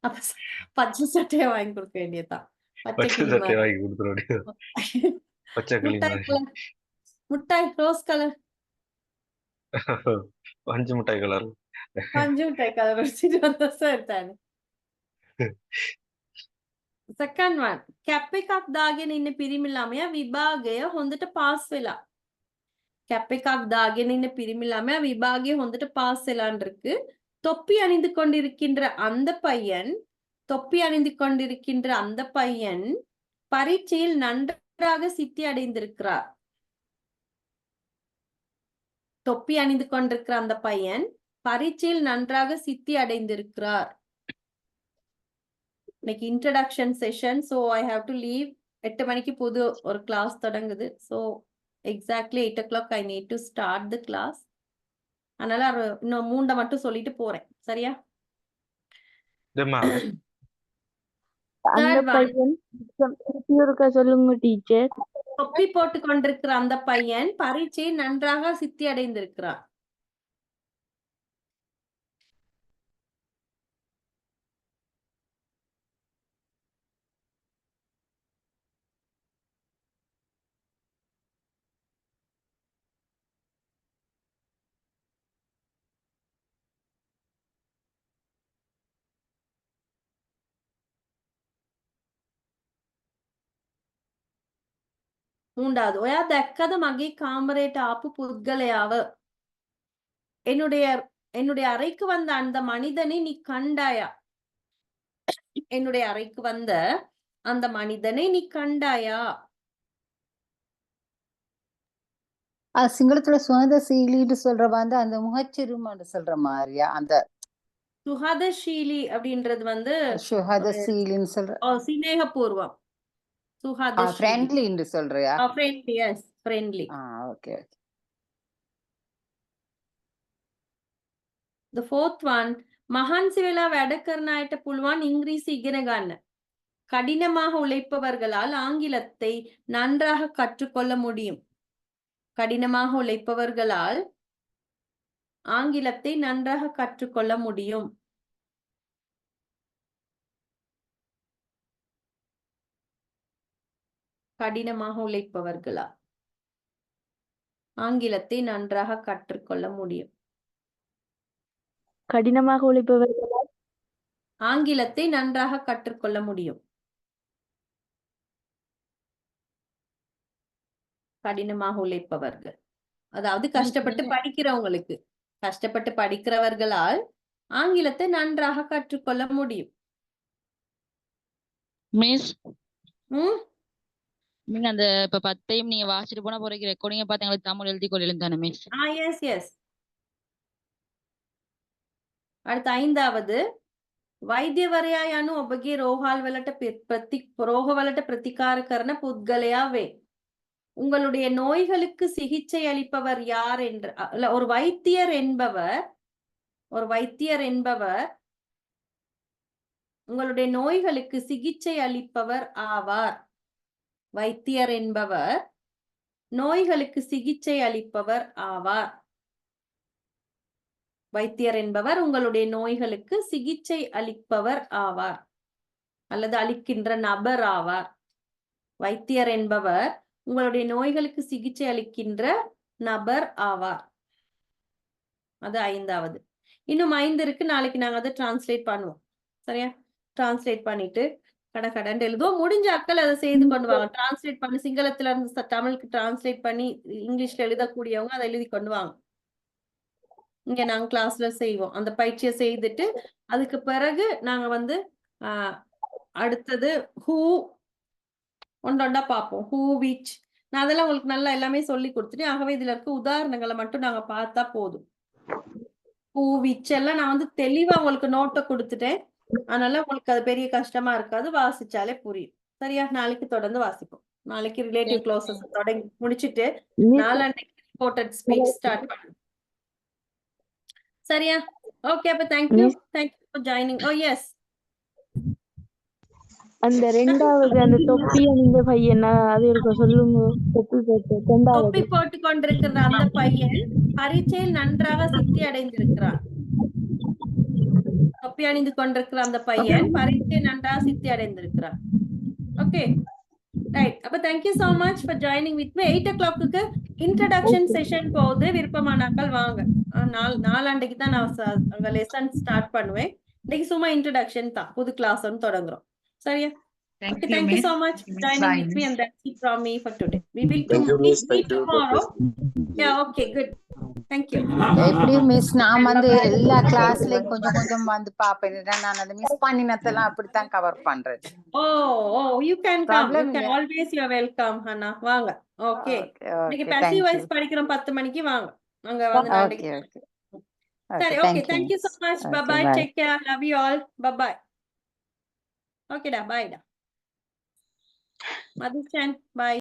அப்ப பச்சை சட்டையை வாங்கி கொடுக்க வேண்டியதுதான். பச்சை சட்டையை வாங்கி கொடுத்துட வேண்டியது. பச்சை கிளி முட்டாய் ரோஸ் கலர், பஞ்சு மிட்டாய் கலர், பஞ்சு மிட்டாய் கலர் வச்சுட்டு வந்தா சார் தானே. Second one, කැප් එකක් දාගෙන ඉන්න පිරිමි ළමයා විභාගය හොඳට පාස් වෙලා. කැප් එකක් දාගෙන ඉන්න පිරිමி ළමයා விபாகே හොඳට பாஸ் වෙලාன்னு இருக்கு. தொப்பி அணிந்து கொண்டிருக்கின்ற அந்த பையன் பரீட்சையில் நன்றாக சித்தி அடைந்திருக்கிறார். தொப்பி அணிந்து கொண்டிருக்கிற அந்த பையன் பரீட்சையில் நன்றாக சித்தி அடைந்திருக்கிறார். இன்னைக்கு introduction session. So I have to leave. 8 மணிக்கு புது ஒரு கிளாஸ் தொடங்குது. So exactly 8 o'clock I need to start the class. அதனால இன்னும் 3 மட்டும் சொல்லிட்டு போறேன். சரியா? அந்த பையன் சொல்லுங்க டீச்சர். தொப்பி போட்டு கொண்டிருக்கிற அந்த பையன் பரீட்சையை நன்றாக சித்தி அடைந்திருக்கிறான். மூன்றாவது ඔයා දැක්කද මගේ කාමරයට ආපු පුද්ගලයාව? என்னுடைய அறைக்கு வந்த அந்த மனிதனை நீ கண்டாயா? என்னுடைய அறைக்கு வந்த அந்த மனிதனை நீ கண்டாயா? சிங்களத்துல சுகதசீலின்னு சொல்ற வந்து அந்த முகச்சிறுமன்னு சொல்ற மாதிரியா? அந்த சுகதசீலி அப்படின்றது வந்து சுகதசீலின்னு சொல்ற சிநேகபூர்வம். சுகதசீலி ஃப்ரெண்ட்லின்னு சொல்றியா? Friendly, yes friendly. Okay. The fourth one, මහන්සි වෙලා වැඩ කරන අයට පුළුවන් ඉංග්‍රීසි ඉගෙන ගන්න. கடினமாக உழைப்பவர்களால் ஆங்கிலத்தை நன்றாக கற்றுக்கொள்ள முடியும். கடினமாக உழைப்பவர்களால் ஆங்கிலத்தை நன்றாக கற்றுக்கொள்ள முடியும். கடினமாக உழைப்பவர்களால் ஆங்கிலத்தை நன்றாக கற்றுக்கொள்ள முடியும். கடினமாக உழைப்பவர்களால் ஆங்கிலத்தை நன்றாக கற்றுக்கொள்ள முடியும். கடினமாக உழைப்பவர்கள், அதாவது கஷ்டப்பட்டு படிக்கிறவங்களுக்கு, கஷ்டப்பட்டு படிக்கிறவர்களால் ஆங்கிலத்தை நன்றாக கற்றுக்கொள்ள முடியும். மிஸ், ம் நீங்க அந்த இப்ப 10யும் நீங்க வாசிட்டு போன போறீங்க ரெக்கார்டிங்க பார்த்து எங்களுக்கு தமிழ் எழுதி கொள்ளலும் தானே மிஸ்? S S. அடுத்து ஐந்தாவது, වෛද්‍යවරයා යනු ඔබගේ රෝගවලට ප්‍රතිකාර කරන පුද්ගලයා වේ. உங்களுடைய நோய்களுக்கு சிகிச்சை அளிப்பவர் யார் என்று, ஒரு வைத்தியர் என்பவர் உங்களுடைய நோய்களுக்கு சிகிச்சை அளிப்பவர் ஆவார். வைத்தியர் என்பவர் நோய்களுக்கு சிகிச்சை அளிப்பவர் ஆவார். வைத்தியர் என்பவர் உங்களுடைய நோய்களுக்கு சிகிச்சை அளிப்பவர் ஆவார் அல்லது அளிக்கின்ற நபர் ஆவார். வைத்தியர் என்பவர் உங்களுடைய நோய்களுக்கு சிகிச்சை அளிக்கின்ற நபர் ஆவார். அது ஐந்தாவது. இன்னும் 5 இருக்கு. நாளைக்கு நாங்க அதை டிரான்ஸ்லேட் பண்ணுவோம். சரியா? டிரான்ஸ்லேட் பண்ணிட்டு கடகடன் எழுதுவோம். முடிஞ்ச அக்கள் அதை செய்து கொண்டு வாங்க. டிரான்ஸ்லேட் பண்ணி சிங்களத்துல இருந்து தமிழுக்கு டிரான்ஸ்லேட் பண்ணி இங்கிலீஷ்ல எழுதக்கூடியவங்க அதை எழுதி கொண்டு வாங்க. இங்க நாங்க கிளாஸ்ல செய்வோம். அந்த பயிற்சியை செய்துட்டு அதுக்கு பிறகு நாங்க வந்து அடுத்தது ஹூ ஒன்றொண்டா பார்ப்போம். ஹூ, விச், நான் அதெல்லாம் உங்களுக்கு நல்லா எல்லாமே சொல்லி கொடுத்துட்டேன். ஆகவே இதுல இருக்க உதாரணங்களை மட்டும் நாங்க பார்த்தா போதும். ஹூ, விச் எல்லாம் நான் வந்து தெளிவா உங்களுக்கு நோட்டை கொடுத்துட்டேன். அதனால உங்களுக்கு அது பெரிய கஷ்டமா இருக்காது, வாசிச்சாலே புரியும். சரியா? நாளைக்கு தொடர்ந்து வாசிப்போம். நாளைக்கு ரிலேட்டிவ் க்ளோசஸ் தொடங்கி முடிச்சுட்டு நாளைக்கு ரிப்போர்ட்டட் ஸ்பீச் ஸ்டார்ட் பண்ணுவோம். சரியா? ஓகே, அப்ப thank you for joining. Oh yes, அந்த ரெண்டாவது அந்த தொப்பி அந்த பையன் அது இருக்க சொல்லுங்க. தொப்பி போட்டு கொண்டிருக்கிற அந்த பையன் பரீட்சையில் நன்றாக சித்தி அடைந்திருக்கிறான். தொப்பி அணிந்து கொண்டிருக்கிற அந்த பையன் பரீட்சையில் நன்றாக சித்தி அடைந்திருக்கிறான். Okay, right. அப்ப thank you so much for joining with me. 8 o'clock introduction session போகுது. விருப்பமானாக்கள் வாங்க. நாளாண்டைக்கு தான் நான் அங்க லெசன் ஸ்டார்ட் பண்ணுவேன். இன்னைக்கு சும்மா இன்ட்ரடக்ஷன் தான், புது கிளாஸ் ஒன்று தொடங்குறோம். சரியா? Okay, thank you so much for joining with me, and that's it from me for today. We will meet tomorrow. Yeah, okay, good. Thank you. எப்படி மிஸ், நான் வந்து எல்லா கிளாஸ்லயும் கொஞ்சம் கொஞ்சம் வந்து பாப்பேன். நான் அதை மிஸ் பண்ணினதெல்லாம் அப்படித்தான் கவர் பண்றேன். Oh, you can come. You can always, you are welcome, Hannah. வாங்க. Okay. இன்னைக்கு passive voice படிக்கிறோம் 10 மணிக்கு வாங்க. அங்க வந்து நாளைக்கு. சரி, okay. Thank you so much. Bye bye. Take care. Love you all. Bye bye. Okay da, bye da. Madhuchan, bye.